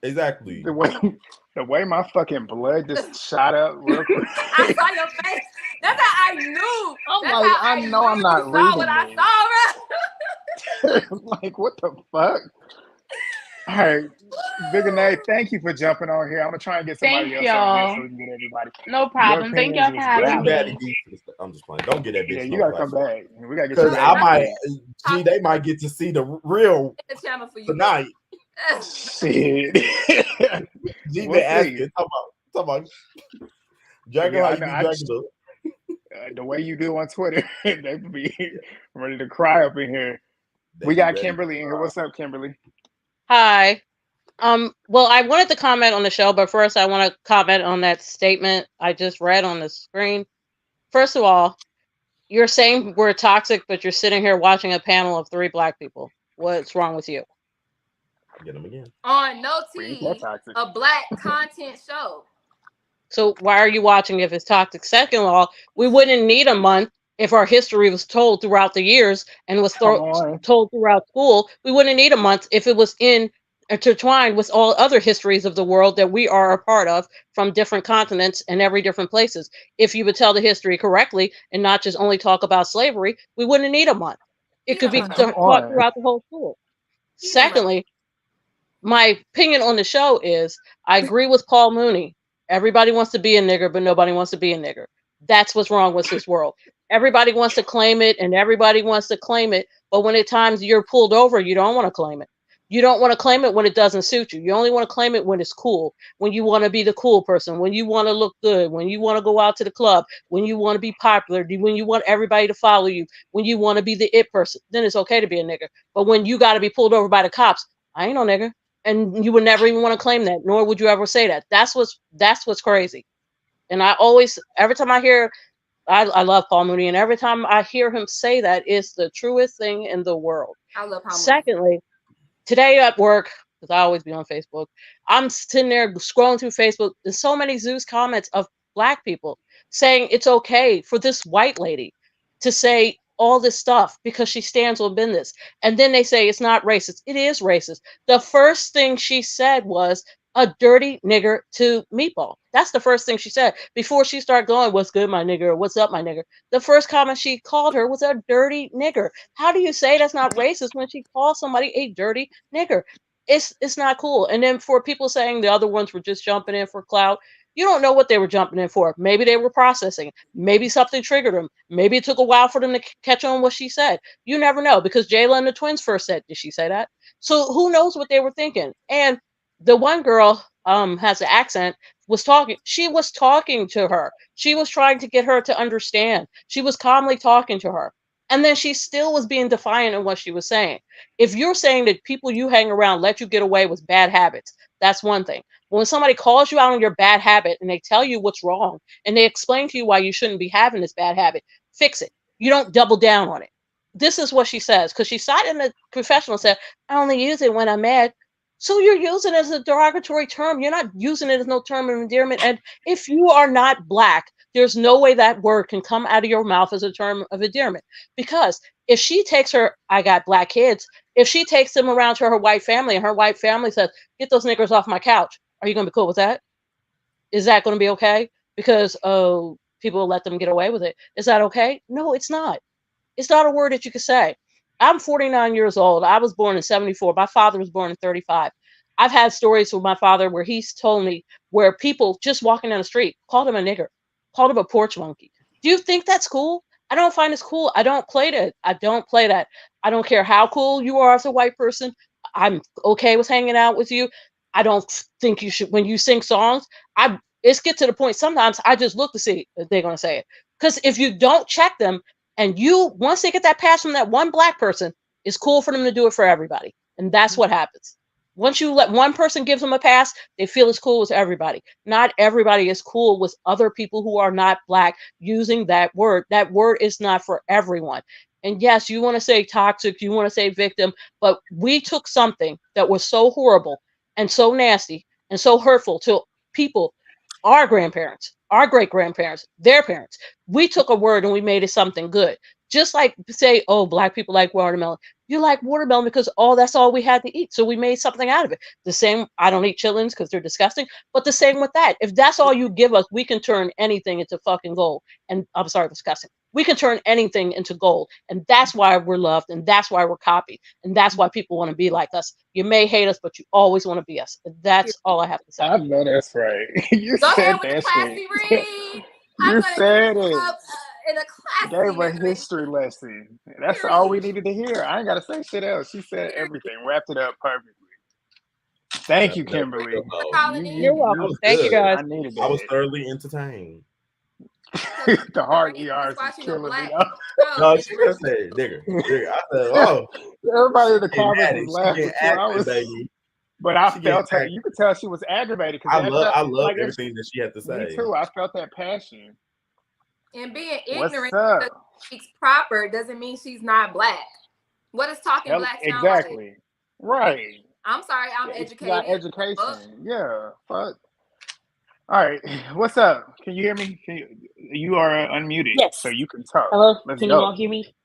Exactly. The way my fucking blood just shot up real quick. I saw your face. That's how I knew. I know I'm not reading what I saw, bro. Like, what the fuck? All right, Big Nate, thank you for jumping on here. I'm gonna try and get somebody else on here so we can get everybody. No problem. Thank y'all for having me. I'm just playing. Don't get that bitch. Yeah, you gotta come back. We gotta get because I might. They might get to see the real channel for you tonight. Shit. G been asking. Talk about. Dracula, the way you do on Twitter, they be ready to cry up in here. We got Kimberly in here. What's up, Kimberly? Hi. Well, I wanted to comment on the show, but first I want to comment on that statement I just read on the screen. First of all, you're saying we're toxic, but you're sitting here watching a panel of 3 black people. What's wrong with you? Get them again. On No Tea, a black content show. So why are you watching if it's toxic? Second of all, we wouldn't need a month if our history was told throughout the years and was told throughout school. We wouldn't need a month if it was intertwined with all other histories of the world that we are a part of from different continents and every different places. If you would tell the history correctly and not just only talk about slavery, we wouldn't need a month. It could be taught throughout the whole school. Secondly, my opinion on the show is I agree with Paul Mooney. Everybody wants to be a nigger, but nobody wants to be a nigger. That's what's wrong with this world. Everybody wants to claim it and everybody wants to claim it. But when at times you're pulled over, you don't want to claim it. You don't want to claim it when it doesn't suit you. You only want to claim it when it's cool, when you want to be the cool person, when you want to look good, when you want to go out to the club, when you want to be popular, when you want everybody to follow you, when you want to be the it person. Then it's okay to be a nigger. But when you got to be pulled over by the cops, I ain't no nigger. And you would never even want to claim that, nor would you ever say that. That's what's crazy. And I always, every time I hear, I love Paul Mooney, and every time I hear him say that, it's the truest thing in the world. I love Paul Mooney. Secondly, today at work, because I always be on Facebook, I'm sitting there scrolling through Facebook. There's so many Zeus comments of black people saying it's okay for this white lady to say all this stuff because she stands on business. And then they say it's not racist. It is racist. The first thing she said was a dirty nigger to Meatball. That's the first thing she said before she started going, what's good, my nigger? What's up, my nigger? The first comment she called her was a dirty nigger. How do you say that's not racist when she calls somebody a dirty nigger? It's not cool. And then for people saying the other ones were just jumping in for clout, You don't know what they were jumping in for. Maybe they were processing. Maybe something triggered them. Maybe it took a while for them to catch on what she said. You never know, because Jayla and the twins first said, did she say that? So who knows what they were thinking? And the one girl has an accent, was talking. She was talking to her. She was trying to get her to understand. She was calmly talking to her. And then she still was being defiant in what she was saying. If you're saying that people you hang around let you get away with bad habits, that's one thing. But when somebody calls you out on your bad habit and they tell you what's wrong and they explain to you why you shouldn't be having this bad habit, fix it. You don't double down on it. This is what she says, because she cited in the confessional and said, I only use it when I'm mad. So you're using it as a derogatory term. You're not using it as no term of endearment. And if you are not Black, there's no way that word can come out of your mouth as a term of endearment. Because if she takes her, I got Black kids, if she takes them around to her white family and her white family says, get those niggers off my couch, are you going to be cool with that? Is that going to be okay? Because, oh, people will let them get away with it. Is that okay? No, it's not. It's not a word that you can say. I'm 49 years old. I was born in 74. My father was born in 35. I've had stories with my father where he's told me where people just walking down the street called him a nigger, called him a porch monkey. Do you think that's cool? I don't find it's cool. I don't play that. I don't play that. I don't care how cool you are as a white person. I'm okay with hanging out with you. I don't think you should, when you sing songs, it's get to the point sometimes I just look to see if they're going to say it. Because if you don't check them, and once they get that pass from that one Black person, it's cool for them to do it for everybody. And that's what happens. Once you let one person give them a pass, they feel it's cool with everybody. Not everybody is cool with other people who are not Black using that word. That word is not for everyone. And yes, you want to say toxic, you want to say victim, but we took something that was so horrible and so nasty and so hurtful to people, our grandparents, our great grandparents, their parents. We took a word and we made it something good. Just like say, oh, Black people like watermelon. You like watermelon because that's all we had to eat. So we made something out of it. The same, I don't eat chitlins because they're disgusting, but the same with that. If that's all you give us, we can turn anything into fucking gold. And I'm sorry, disgusting. We can turn anything into gold. And that's why we're loved. And that's why we're copied. And that's why people want to be like us. You may hate us, but you always want to be us. That's all I have to say. I know that's right. You Go said ahead with the that classy shit. read. You said it. Up, in a classy Gave a manner. history lesson. That's all we needed to hear. I ain't gotta say shit else. She said everything. Wrapped it up perfectly. Thank you, Kimberly. You're welcome. Thank you, guys. I needed that. I was thoroughly entertained. The hard ERs is killing me. No, she just said, nigger. I said, oh. Everybody in the She getting comments attic. was laughing She too. getting I was, active, baby. but I She felt getting her. You could tell she was aggravated. I love like, everything that she had to say. Me too. I felt that passion. And being What's ignorant up? because she speaks proper doesn't mean she's not Black. What does talking Black sound exactly. like? Right. I'm sorry, I'm educated. Got education. Yeah. Fuck. All right. What's up? Can you hear me? You are unmuted, Yes. so you can talk. Hello. Let's Can go. you all hear me?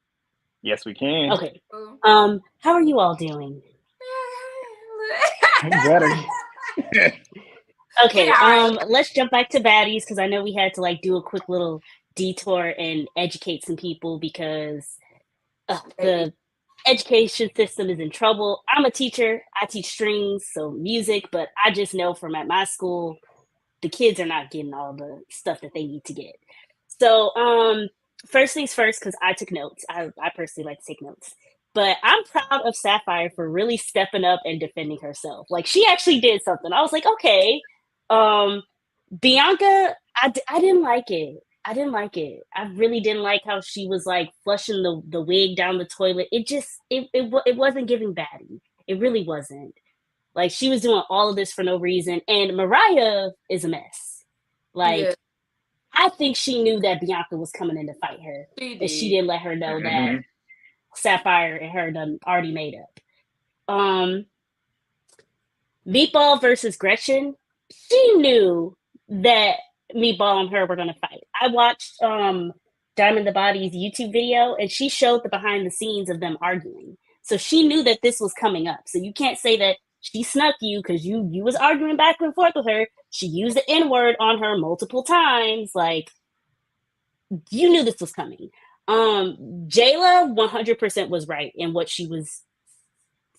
Yes, we can. Okay. How are you all doing? Better. Okay. Let's jump back to Baddies because I know we had to like do a quick little detour and educate some people because the education system is in trouble. I'm a teacher. I teach strings, so music, but I just know from at my school, the kids are not getting all the stuff that they need to get. So, first things first, because I took notes. I personally like to take notes. But I'm proud of Sapphire for really stepping up and defending herself. Like, she actually did something. I was like, okay. Bianca, I didn't like it. I didn't like it. I really didn't like how she was, like, flushing the wig down the toilet. It wasn't giving Baddie. It really wasn't. Like, she was doing all of this for no reason. And Mariah is a mess. Like, I think she knew that Bianca was coming in to fight her. And she didn't let her know that Sapphire and her done already made up. Meatball versus Gretchen. She knew that Meatball and her were going to fight. I watched Diamond the Body's YouTube video, and she showed the behind the scenes of them arguing. So she knew that this was coming up. So you can't say that she snuck you because you was arguing back and forth with her. She used the N-word on her multiple times. Like, you knew this was coming. Jayla 100% was right in what she was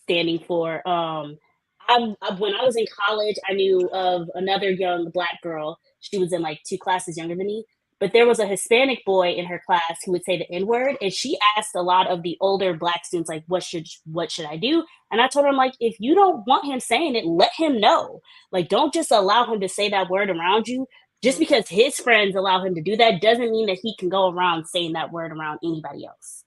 standing for. When I was in college, I knew of another young Black girl She was in like 2 classes younger than me. But there was a Hispanic boy in her class who would say the N-word, and she asked a lot of the older Black students, like, what should I do? And I told her, I'm like, if you don't want him saying it, let him know. Like, don't just allow him to say that word around you. Just because his friends allow him to do that doesn't mean that he can go around saying that word around anybody else.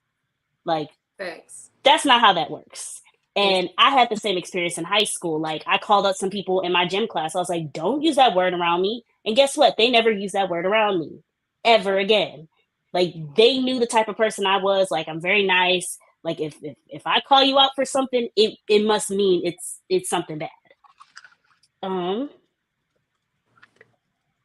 Like, Thanks. That's not how that works. And I had the same experience in high school. Like, I called out some people in my gym class. I was like, don't use that word around me. And guess what? They never used that word around me ever again. Like, they knew the type of person I was. Like, I'm very nice. Like, if I call you out for something, it must mean it's something bad.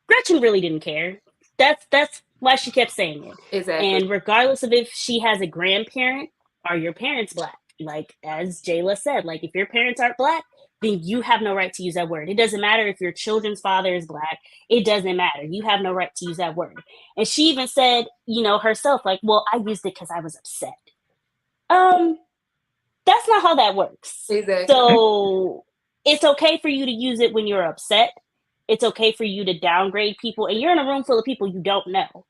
Gretchen really didn't care. That's why she kept saying it. Exactly. And regardless of if she has a grandparent, are your parents Black? Like, as Jayla said, like, if your parents aren't Black, then you have no right to use that word. It doesn't matter if your children's father is Black. It doesn't matter. You have no right to use that word. And she even said, herself, like, well, I used it because I was upset. That's not how that works. Exactly. So it's okay for you to use it when you're upset. It's okay for you to downgrade people. And you're in a room full of people you don't know.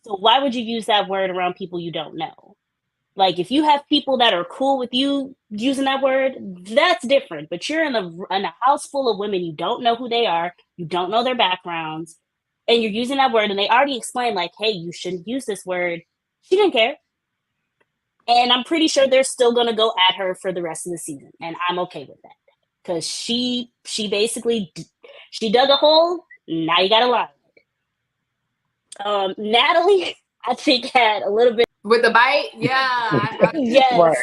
So why would you use that word around people you don't know? Like, if you have people that are cool with you using that word, that's different. But you're in a house full of women, you don't know who they are, you don't know their backgrounds, and you're using that word, and they already explained, like, hey, you shouldn't use this word. She didn't care. And I'm pretty sure they're still going to go at her for the rest of the season. And I'm okay with that. Because she basically, she dug a hole, now you got to line it. Natalie, I think, had a little bit. With the bite? Yeah. Yes. Right.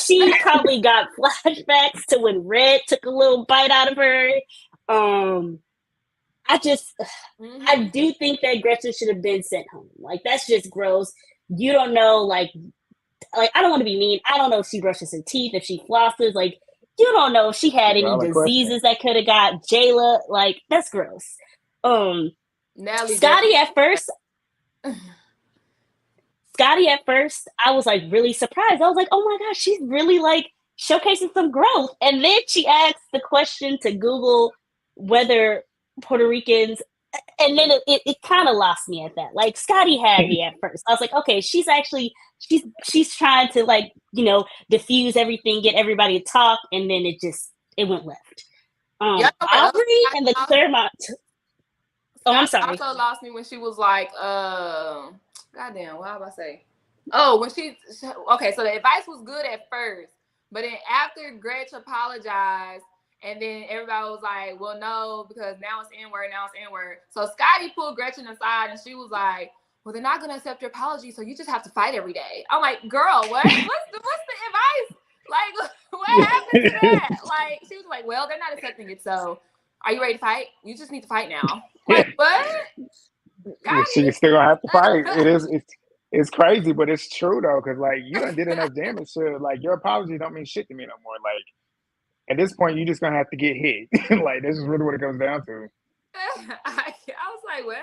She probably got flashbacks to when Red took a little bite out of her. I do think that Gretchen should have been sent home. Like, that's just gross. You don't know, like I don't want to be mean. I don't know if she brushes her teeth, if she flosses. Like, you don't know if she had any diseases that could have got Jayla. Like, that's gross. Scotty at first, I was like really surprised. I was like, oh my gosh, she's really like showcasing some growth. And then she asked the question to Google whether Puerto Ricans, and then it kind of lost me at that. Like, Scotty had me at first. I was like, okay, she's trying to, like, diffuse everything, get everybody to talk, and then it went left. Aubrey and the Claremont. I'm sorry. Also lost me when she was like, goddamn, what am I say? Oh, when okay, so the advice was good at first, but then after Gretchen apologized, and then everybody was like, well, no, because now it's N-word. So Scotty pulled Gretchen aside, and she was like, well, they're not going to accept your apology, so you just have to fight every day. I'm like, girl, what? What's the advice? Like, what happened to that? Like, she was like, well, they're not accepting it, so are you ready to fight? You just need to fight now. Like, what? She's still gonna have to fight. It's crazy, but it's true though, because like you done did enough damage to, like, your apology don't mean shit to me no more. Like, at this point, you're just gonna have to get hit. Like, this is really what it comes down to. I was like, what?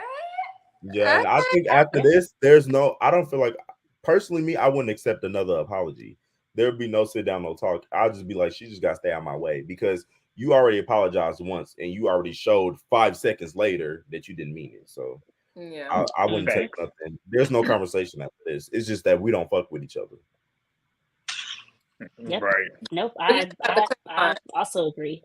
Yeah, and I think after this, I don't feel like, personally, me, I wouldn't accept another apology. There'd be no sit down, no talk. I'll just be like, she just got to stay out of my way, because you already apologized once and you already showed 5 seconds later that you didn't mean it. So yeah, I wouldn't take nothing. There's no conversation after this. It's just that we don't fuck with each other. Yep. Right. Nope. I also agree.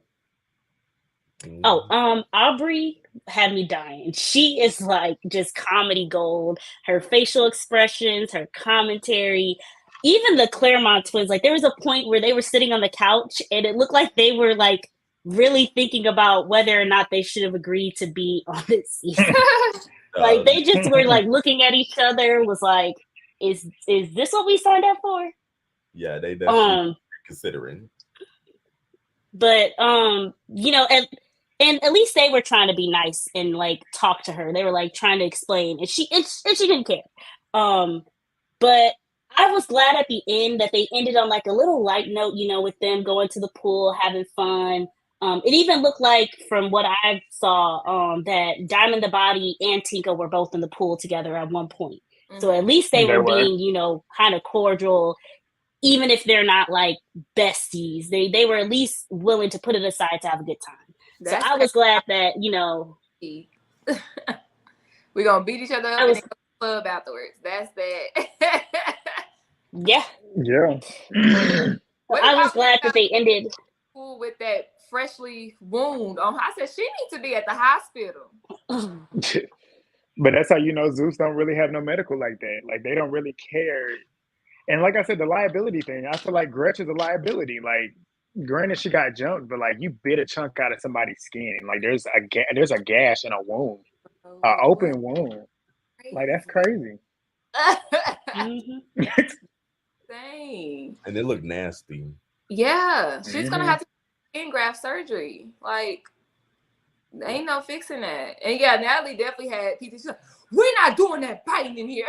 Oh, Aubrey had me dying. She is like just comedy gold. Her facial expressions, her commentary, even the Claremont twins. Like, there was a point where they were sitting on the couch and it looked like they were like really thinking about whether or not they should have agreed to be on this season. Like, they just were like looking at each other, was like, is this what we signed up for? Yeah, they definitely considering. But and at least they were trying to be nice and like talk to her. They were like trying to explain, and she didn't care. But I was glad at the end that they ended on like a little light note, with them going to the pool, having fun. It even looked like, from what I saw, that Diamond the Body and Tinka were both in the pool together at one point. Mm-hmm. So at least they were being, kind of cordial, even if they're not like besties. They were at least willing to put it aside to have a good time. So I was glad that, We're gonna beat each other up I and was, then go to the club afterwards. That's that. yeah. Yeah. So What I was about glad that they ended. school with that freshly wound on? I said she needs to be at the hospital. But that's how you know Zeus don't really have no medical like that. Like they don't really care. And like I said, the liability thing, I feel like Gretch is a liability. Like, granted, she got jumped, but like you bit a chunk out of somebody's skin. Like there's a gash and a wound, an Oh, open wound. Like that's crazy. Mhm. Dang. And it looked nasty. Yeah, she's gonna Mhm. have to do skin graft surgery. Like, ain't no fixing that. And yeah, Natalie definitely had PT. She's like, we're not doing that biting in here.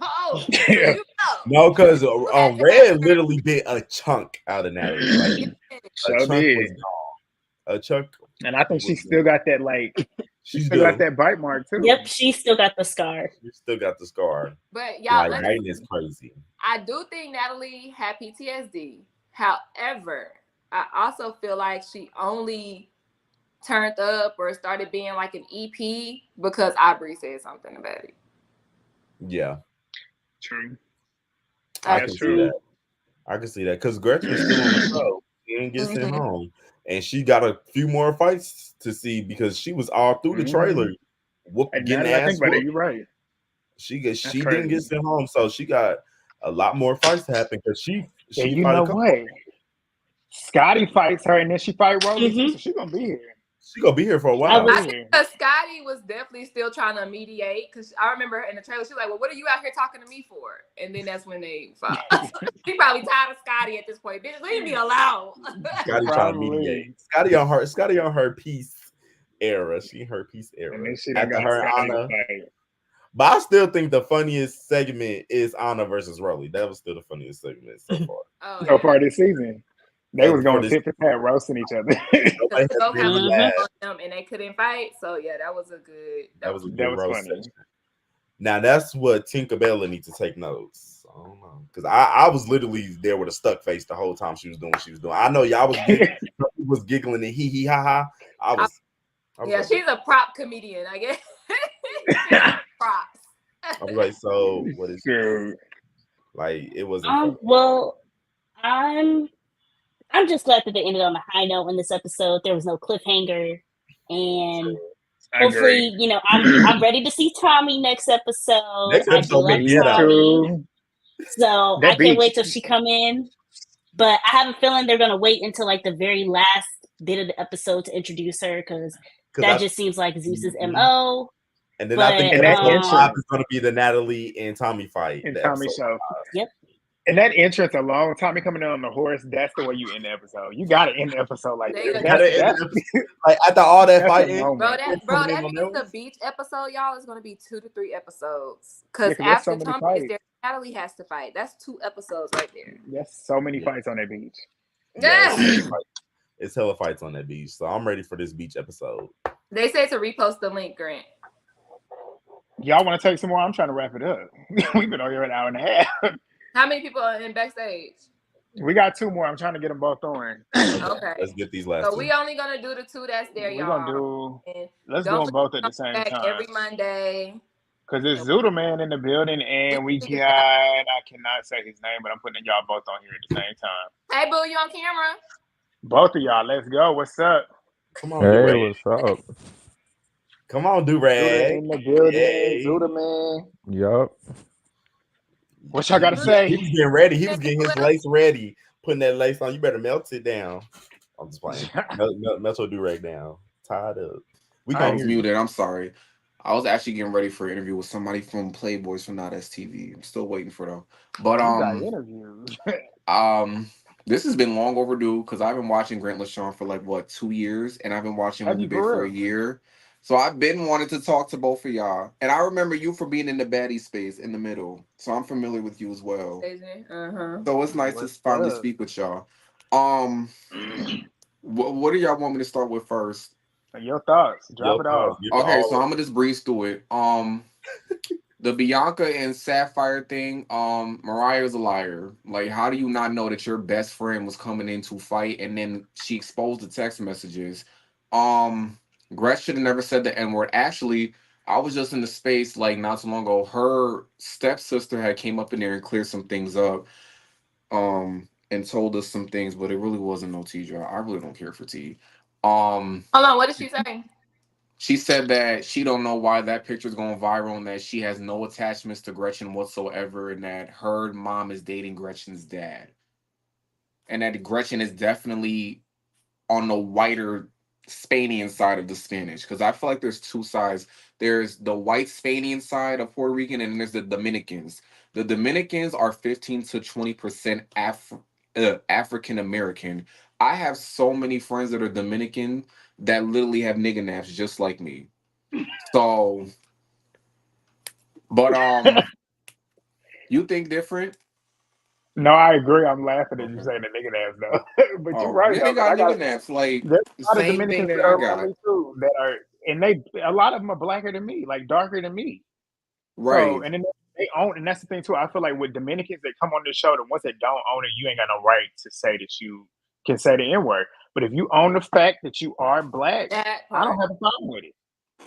Oh, so Yeah. you know. No, because Had to Red have literally bit a chunk out of Natalie. Like her- a So chunk did. was gone. A chunk And I think she was still gone. got that like she She's still got do. that bite mark too. Yep, she still got the scar. She still got the scar. But y'all, Like biting is crazy. I do think Natalie had PTSD. However, I also feel like she only turned up or started being like an EP because Aubrey said something about it. Yeah, True. I That's can see true. that. I can see that because Gretchen was still on the show. She didn't get sent home, and she got a few more fights to see because she was all through the trailer, And getting now that I ass think about it, whooped. you're right. She That's didn't crazy. get sent home, so she got a lot more fights to happen because she And you fight a know couple. what? Scotty fights her, and then she fight Rolly too, Mhm. so she's gonna be here. She gonna be here for a I while. was I think because Scotty was definitely still trying to mediate. Because I remember in the trailer, she was like, "Well, what are you out here talking to me for?" And then that's when they fought. She probably tired of Scotty at this point. Bitch, leave me alone. Scotty trying to Probably. mediate. Scotty on her peace era. She in her peace And era. then she done After got her and Scotty to Anna. fight. But I still think the funniest segment is Anna versus Rolly. That was still the funniest segment so far. Oh, So far this season. They was Before going this, tit for tat roasting each other. nobody has both have really a laughed. on them and they couldn't fight. So yeah, that was a good. That was a That good was roast funny. section. Now that's what Tinkerbella needs to take notes. I don't know because I was literally there with a stuck face the whole time she was doing what she was doing. I know y'all was giggling and hee hee ha ha. I was Yeah, like, she's a prop comedian, I guess. Props. I was like, so what is Dude. like? It wasn't funny. Well, I'm just glad that they ended on a high note in this episode. There was no cliffhanger, and I hopefully, agree. you know, I'm ready to see Tommy next episode. Next I do episode like be ghetto. Tommy, so That I can't wait beach. till she come in. But I have a feeling they're gonna wait until like the very last bit of the episode to introduce her because that just seems like Zeus's MO. And then But I think And that episode 5 entrance is going to be the Natalie and Tommy fight. in the Tommy episode show. 5. Yep. And that entrance alone, Tommy coming in on the horse, that's the way you end the episode. You gotta end the episode like There you that. go. That's Like after all that that's the fighting, moment. That means the beach episode, y'all, is going to be 2 to 3 episodes. Because Yeah, 'cause there's after so many Tommy fights. is there, Natalie has to fight. That's 2 episodes right there. There's so many fights on that beach. yeah, it's hella fights on that beach. So I'm ready for this beach episode. They say to repost the link, Grant. Y'all want to take some more? I'm trying to wrap it up. We've been on here an hour and a half. How many people are in backstage? We got 2 more. I'm trying to get them both on. Okay. Let's get these last So 2. we only going to do the 2 that's there, We're y'all. gonna And let's do don't them both at the forget to same come back time. every Monday. Because it's Zoodle Man in the building, and we got, I cannot say his name, but I'm putting y'all both on here at the same time. Hey, Boo, you on camera? Both of y'all, let's go. What's up? Come on, Hey, Durag. what's up? Come on, Zoodle Durag. in the building. Yay. Zoodle Man. Yup. What y'all got to He say? was getting ready. He was getting his lace ready. Putting that lace on. You better melt it down. I'm just playing. Melt your Durag down. Tied up. We I can't was hear you. muted. I'm sorry. I was actually getting ready for an interview with somebody from Playboys from Not STV. I'm still waiting for them. But You got interviews. this has been long overdue because I've been watching Grant LeShawn for like what 2 years, and I've been watching Have Movie you Bit for for a real? year. So I've been wanting to talk to both of y'all, and I remember you for being in the baddie space in the middle. So I'm familiar with you as well. So it's nice to What's finally up? speak with y'all. What do y'all want me to start with first? Your thoughts. Drop it off. Okay, so I'm gonna just breeze through it. The Bianca and Sapphire thing, Mariah's a liar. Like, how do you not know that your best friend was coming in to fight and then she exposed the text messages? Gretchen should have never said the N word. Actually, I was just in the space like not too long ago. Her stepsister had came up in there and cleared some things up, and told us some things, but it really wasn't no T drop. I really don't care for T. Hold on, what did she say? She said that she don't know why that picture's going viral and that she has no attachments to Gretchen whatsoever, and that her mom is dating Gretchen's dad, and that Gretchen is definitely on the whiter Spanian side of the Spanish, because I feel like there's two sides. There's the white Spanian side of Puerto Rican, and then there's the Dominicans. The Dominicans are 15 to 20% African American. I have so many friends that are Dominican that literally have nigga naps just like me. So, but you think different? No, I agree. I'm laughing at you Okay. saying the nigga ass though. But you're Oh, right yeah, they though, because got I got nigga naps like there's the a lot of same thing Dominicans that that I are around got. me too that are, and a lot of them are blacker than me, like darker than me. So, Right, and then they own, and that's the thing too. I feel like with Dominicans that come on this show, the ones that don't own it, you ain't got no right to say that you can say the N word. But if you own the fact that you are black, That I don't part. have a problem with it.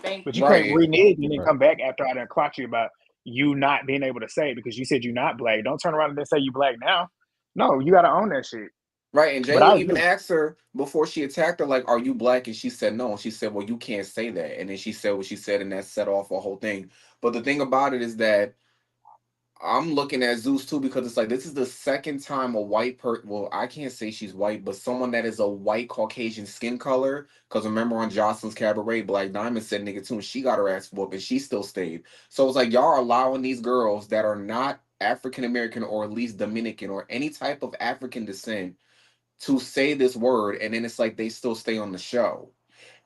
Thank But you you. can't right, renege and then Right. come back after I done clocked you about you not being able to say it because you said you're not black. Don't turn around and then say you black now. No, you got to own that shit. right. And But Jayla I even agree. asked her before she attacked her, like, "Are you black?" And she said no. And she said, "Well, you can't say that." And then she said what she said, and that set off a whole thing. But the thing about it is that I'm looking at Zeus too, because it's like this is the second time a white well, I can't say she's white, but someone that is a white Caucasian skin color. Because remember on Jocelyn's Cabaret, Black Diamond said nigga too, and she got her ass whooped and she still stayed. So it's like y'all are allowing these girls that are not African American or at least Dominican or any type of African descent to say this word, and then it's like they still stay on the show.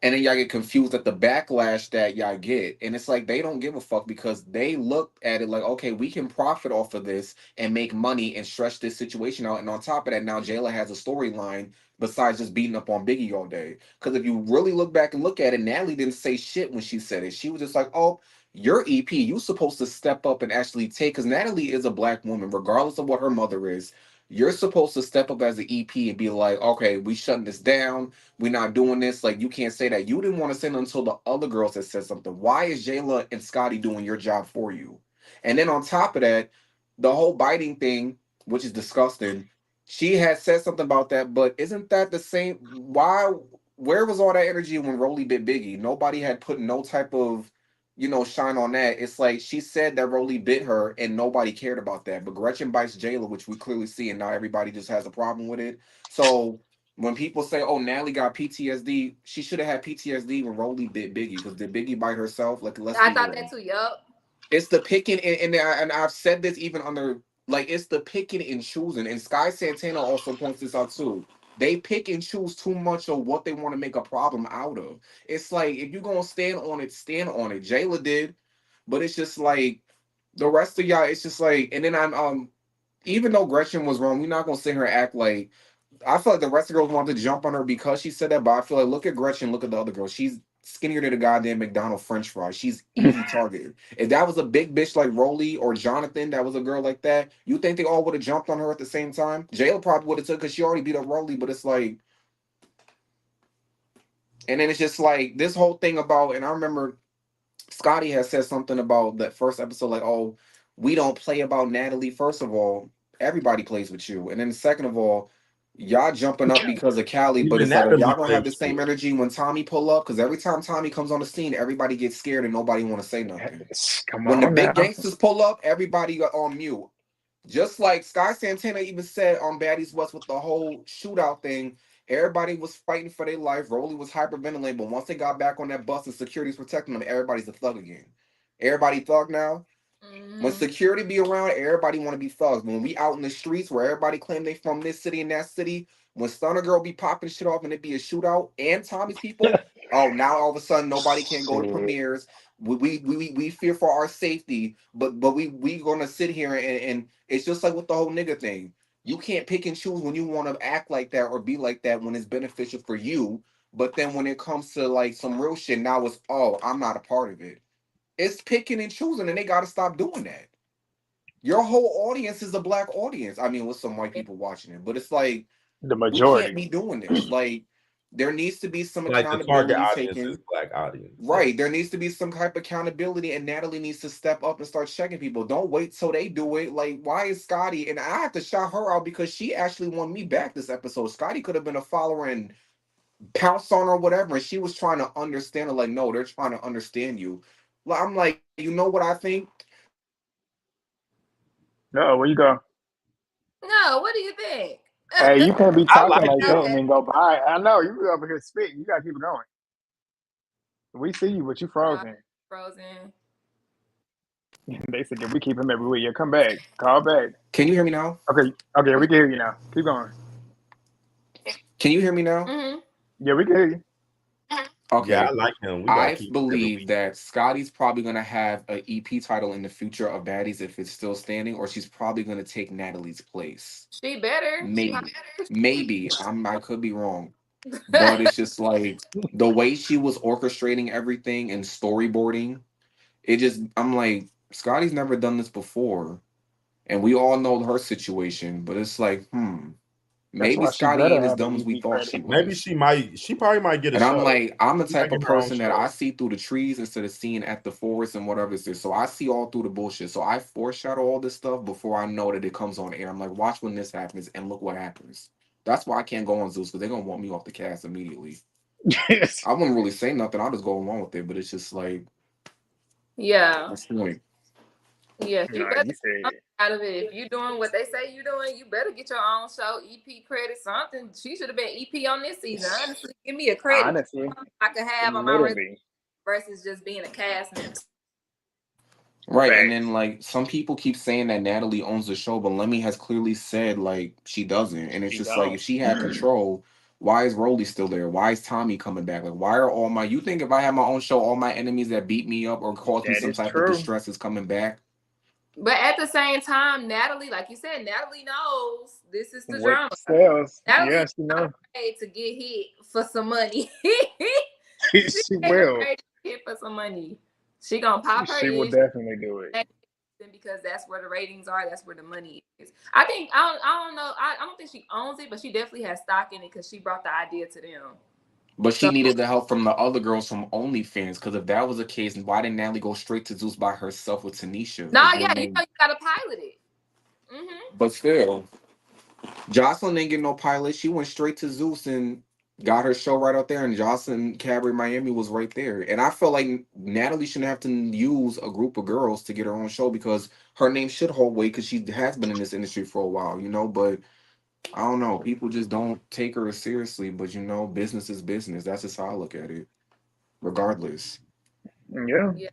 And then y'all get confused at the backlash that y'all get. And it's like they don't give a fuck because they look at it like, okay, we can profit off of this and make money and stretch this situation out. And on top of that, now Jayla has a storyline besides just beating up on Biggie all day. Because if you really look back and look at it, Natalie didn't say shit when she said it. She was just like, oh, you're EP. You supposed to step up and actually take, because Natalie is a black woman, regardless of what her mother is. You're supposed to step up as an EP and be like, okay, we shutting this down, we're not doing this. Like, you can't say that. You didn't want to say it until the other girls had said something. Why is Jayla and Scotty doing your job for you? And then on top of that, the whole biting thing, which is disgusting, she had said something about that, but isn't that the same? Why, where was all that energy when Rolly bit Biggie? Nobody had put no type of, shine on that. It's like she said that Rolly bit her and nobody cared about that. But Gretchen bites Jayla, which we clearly see, and now everybody just has a problem with it. So when people say, "Oh, Natalie got PTSD," she should have had PTSD when Rolly bit Biggie. Because did Biggie bite herself? Like, let's I be thought that real. too. Yup. It's the picking, and I've said this even under, like, it's the picking and choosing. And Sky Santana also points this out too. They pick and choose too much of what they want to make a problem out of. It's like if you're gonna stand on it, stand on it. Jayla did, but it's just like the rest of y'all. It's just like, and then I'm even though Gretchen was wrong, we're not gonna sit here and act like I feel like the rest of the girls wanted to jump on her because she said that, but I feel like look at Gretchen, look at the other girl. She's skinnier than a goddamn McDonald's French fry. She's easy targeted. If that was a big bitch like Rolly or Jonathan, that was a girl like that, you think they all would have jumped on her at the same time? Jayla probably would have took because she already beat up Rolly, but it's like, and then it's just like this whole thing about, and I remember Scotty has said something about that first episode, like, oh, we don't play about Natalie. First of all, everybody plays with you. And then second of all, y'all jumping up because of Cali, but Even it's like, are Natalie y'all gonna have the plays same too. energy when Tommy pull up? Because every time Tommy comes on the scene, everybody gets scared and nobody want to say nothing. Come When the on big now. gangsters pull up, everybody got on mute. Just like Sky Santana even said on Baddies West with the whole shootout thing, everybody was fighting for their life. Rolly was hyperventilating, but once they got back on that bus and security's protecting them, everybody's a thug again. Everybody thug now. When Mm-hmm. security be around, everybody want to be thugs. When we out in the streets where everybody claim they from this city and that city, when Stunner Girl be popping shit off and it be a shootout and Tommy's people, oh, now all of a sudden nobody can go to Shit. premieres. We fear for our safety, but we gonna sit here and it's just like with the whole nigga thing. You can't pick and choose when you want to act like that or be like that when it's beneficial for you. But then when it comes to like some real shit, now it's oh, I'm not a part of it. It's picking and choosing, and they got to stop doing that. Your whole audience is a black audience. I mean, with some white people watching it, but it's like The we can't majority. be doing this. Like, there needs to be some Like the target accountability audience taken. is black audience. Right. There needs to be some type of accountability, and Natalie needs to step up and start checking people. Don't wait till they do it. Like, why is Scotty? And I have to shout her out because she actually won me back this episode. Scotty could have been a follower and pounced on her or whatever, and she was trying to understand her. Like, no, they're trying to understand you. Like, I'm like, you know what I think? No, where you go? No, what do you think? Hey, you can't be I talking like like that it. and then go by. I know you over here spitting. You gotta keep it going. We see you, but you frozen. Frozen. They said, "Can we keep him everywhere? Yeah, come back. Call back." Can you hear me now? Okay, okay, we can hear you now. Keep going. Can you hear me now? Mm-hmm. Yeah, we can hear you. Okay. Yeah, I like him. We gotta I keep him every believe week. that Scotty's probably gonna have an EP title in the future of Baddies if it's still standing, or she's probably gonna take Natalie's place. She better. Maybe. I could be wrong, but it's just like the way she was orchestrating everything and storyboarding. It just, I'm like, Scotty's never done this before, and we all know her situation. But it's like, That's maybe why she Scotty better ain't as have the dumb as we EP thought she credit. Maybe was. she probably might get a And I'm show. like, I'm the She might type of get her own person that show. I see through the trees instead of seeing at the forest and whatever this is. So I see all through the bullshit. So I foreshadow all this stuff before I know that it comes on air. I'm like, watch when this happens and look what happens. That's why I can't go on Zeus because they're gonna want me off the cast immediately. Yes. I wouldn't really say nothing. I'll just go along with it. But it's just like, Yeah. what's the point? Yeah. She No, better you said out of it. If you're doing what they say you're doing, you better get your own show, EP credit, something. She should have been EP on this season. Honestly, give me a credit. honestly, I could have on my resume literally. versus just being a cast member. Right, and Facts. then like some people keep saying that Natalie owns the show, but Lemmy has clearly said like she doesn't, and it's She just like if don't. she had control, why is Rolly still there? Why is Tommy coming back? Like, why are all my? You think if I had my own show, all my enemies that beat me up or cause me That some is type of true. distress is coming back? But at the same time, Natalie, like you said, Natalie knows this is the What drama. sells? Natalie's Yes, you know. not afraid to get hit for some money. She ain't will. afraid to get hit for some money. She gonna pop her She will ish definitely do it. because that's where the ratings are. That's where the money is. I think I don't know. I don't think she owns it, but she definitely has stock in it because she brought the idea to them. But she So needed the help from the other girls from OnlyFans, because if that was the case, why didn't Natalie go straight to Zeus by herself with Tanisha? no, It yeah, wouldn't you make- know you gotta pilot it. Mm-hmm. But still, Jocelyn didn't get no pilot. She went straight to Zeus and got her show right out there. And Jocelyn Cabaret Miami was right there. And I felt like Natalie shouldn't have to use a group of girls to get her own show because her name should hold weight because she has been in this industry for a while, you know. But I don't know. People just don't take her seriously. But you know, business is business. That's just how I look at it, regardless. Yeah. Yeah.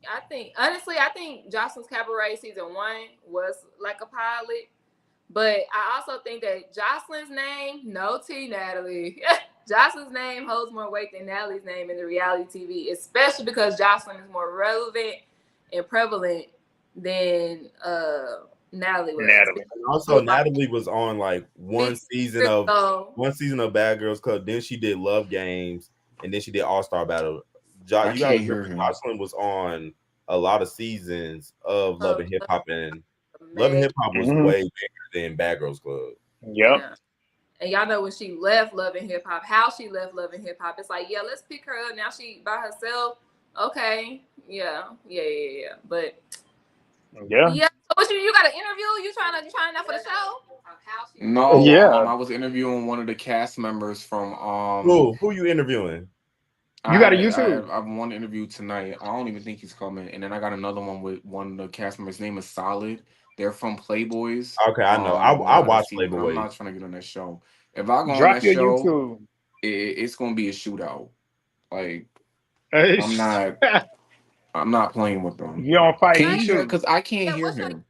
I think Jocelyn's Cabaret season 1 was like a pilot. But I also think that Jocelyn's name, no T, Natalie. Jocelyn's name holds more weight than Natalie's name in the reality TV, especially because Jocelyn is more relevant and prevalent than Natalie was. Natalie. And also, Natalie was on like one season of Bad Girls Club. Then she did Love Games, and then she did All Star Battle. You gotta remember, Jocelyn was on a lot of seasons of Love and Hip Hop, and Love and Hip Hop was way bigger than Bad Girls Club. Yep. Yeah. And y'all know when she left Love and Hip Hop, how she left Love and Hip Hop. It's like, yeah, let's pick her up. Now she by herself. Okay. Yeah. But yeah. So what you got an interview? You trying out for the show? No, Yeah. I was interviewing one of the cast members from Who you interviewing? You got a YouTube? I have one interview tonight. I don't even think he's coming. And then I got another one with one of the cast members. His name is Solid. They're from Playboys. Okay, I know. I watch Playboys. I'm not trying to get on that show. If I go Drop on that your show, YouTube. It's gonna be a shootout. Like I'm not playing with them. You don't fight. Can you hear? Because I can't hear him.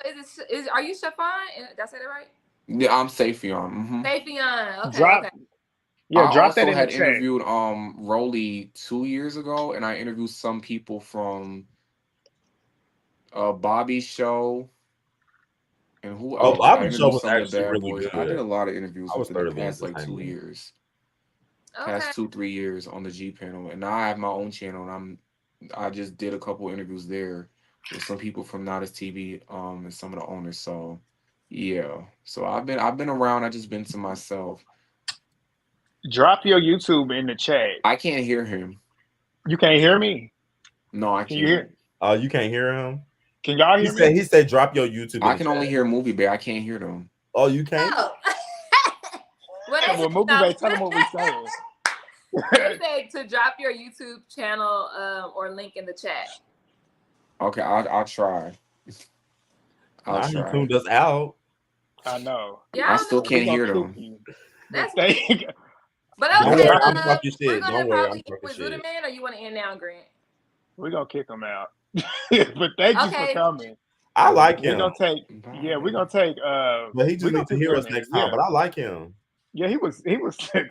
Are you Shafan? Did I say that right? Yeah, I'm Safion. Safion. Okay. Drop. Okay. Yeah, drop that also in had the chat. interviewed Rolly 2 years ago, and I interviewed some people from Bobby's show. And who else? Bobby's show was actually Bad really Boys. good. I did a lot of interviews I was within the thoroughly past like 2 entertained. years. Okay. Past 2-3 years on the G panel, and now I have my own channel, and I just did a couple interviews there with some people from Nada's TV, and some of the owners. So yeah, so I've been around. I just been to myself. Drop your YouTube in the chat. I can't hear him. You can't hear me? No, I Can you hear? can't. Oh, you can't hear him? Can y'all He hear said me? he said drop your YouTube. I can only hear Movie Bear. I can't hear them. Oh, you can't? Oh. Well, they Well, Movie Bay, tell them what we saying. They say to drop your YouTube channel or link in the chat. Okay, I'll try. I'll Nah, he try. tuned us out. I know. Yeah, I still can't hear kick them. you. That's But they, But Don't okay, worry, I'm talking we're shit. gonna Don't worry, probably I'm talking with shit. Zuda Man, or you want to end now, Grant? we're gonna kick them out. But thank you for Okay. coming. I like We're him, gonna take we're gonna take but he we're just gonna needs to keep hear doing us it. next time. Yeah. But I like him. Yeah, he was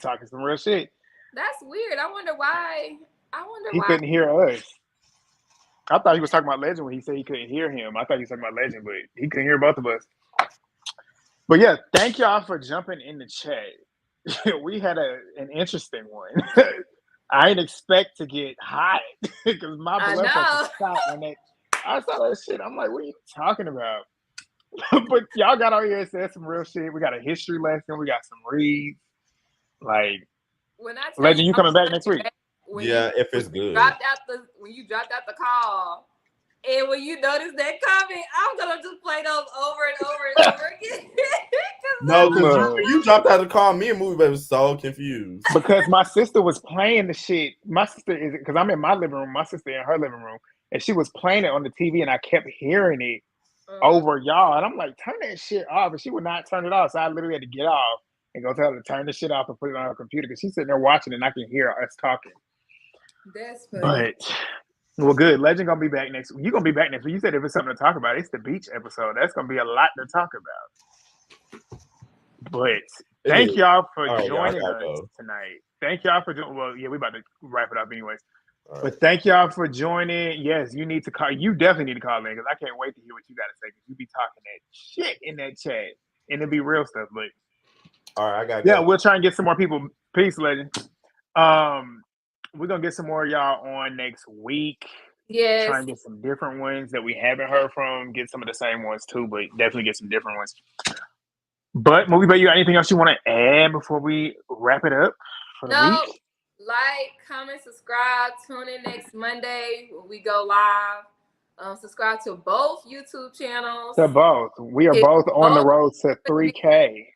talking some real shit. That's weird. I wonder why. He couldn't hear us. I thought he was talking about Legend when he said he couldn't hear him. I thought he was talking about Legend, but he couldn't hear both of us. But yeah, thank y'all for jumping in the chat. We had an interesting one. I didn't expect to get hot because my I blood pressure know. stopped when I saw that shit. I'm like, what are you talking about? But y'all got on here and said some real shit. We got a history lesson. We got some reads. Like, When I tell Legend, you coming back next week? Yeah, if it's good. When you dropped out the call, and when you notice that comment, I'm gonna just play those over and over and over again. No, because Look. you dropped out of the car. Me and Movie Baby was so confused. Because my sister was playing the shit. My sister is because I'm in my living room. My sister in her living room, and she was playing it on the TV, and I kept hearing it over y'all. And I'm like, turn that shit off, and she would not turn it off. So I literally had to get off and go tell her to turn the shit off and put it on her computer because she's sitting there watching, and I can hear us talking. That's funny. But well, good. Legend gonna be back next week. You gonna be back next week. You said if it's something to talk about, it's the beach episode. That's gonna be a lot to talk about. But thank y'all for joining us tonight. Thank y'all for joining. Well, yeah, we about to wrap it up anyways. But thank y'all for joining. Yes, you need to call. You definitely need to call in because I can't wait to hear what you got to say because you be talking that shit in that chat and it'll be real stuff. But all right, I got. Yeah, we'll try and get some more people. Peace, Legend. We're gonna get some more of y'all on next week. Yes. Try and get some different ones that we haven't heard from. Get some of the same ones too, but definitely get some different ones. But Movie Bay, you got anything else you want to add before we wrap it up for the week? Like, comment, subscribe. Tune in next Monday when we go live. Subscribe to both YouTube channels. To both. We are both on the road to 3K.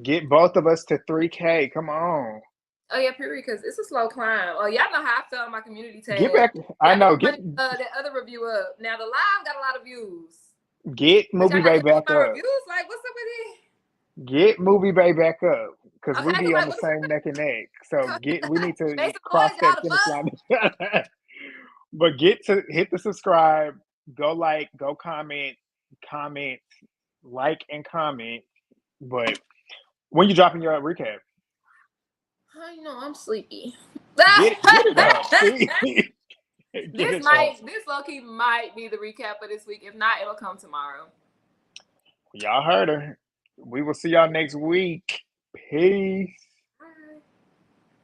Get both of us to 3K. Come on. Oh yeah, period. Because it's a slow climb. Oh, y'all know how I felt on my community tab. Get back. I know. Get that other review up. Now the live got a lot of views. Get Movie Bay back up. Reviews? Like, what's up with it? Get Movie Bay back up because we be on the same neck and neck. So we need to cross that finish line. But hit the subscribe, go like, go comment, like and comment. But when you dropping your recap? You know I'm sleepy. Get it up. This low-key might be the recap for this week. If not, it'll come tomorrow. Y'all heard her. We will see y'all next week. Peace.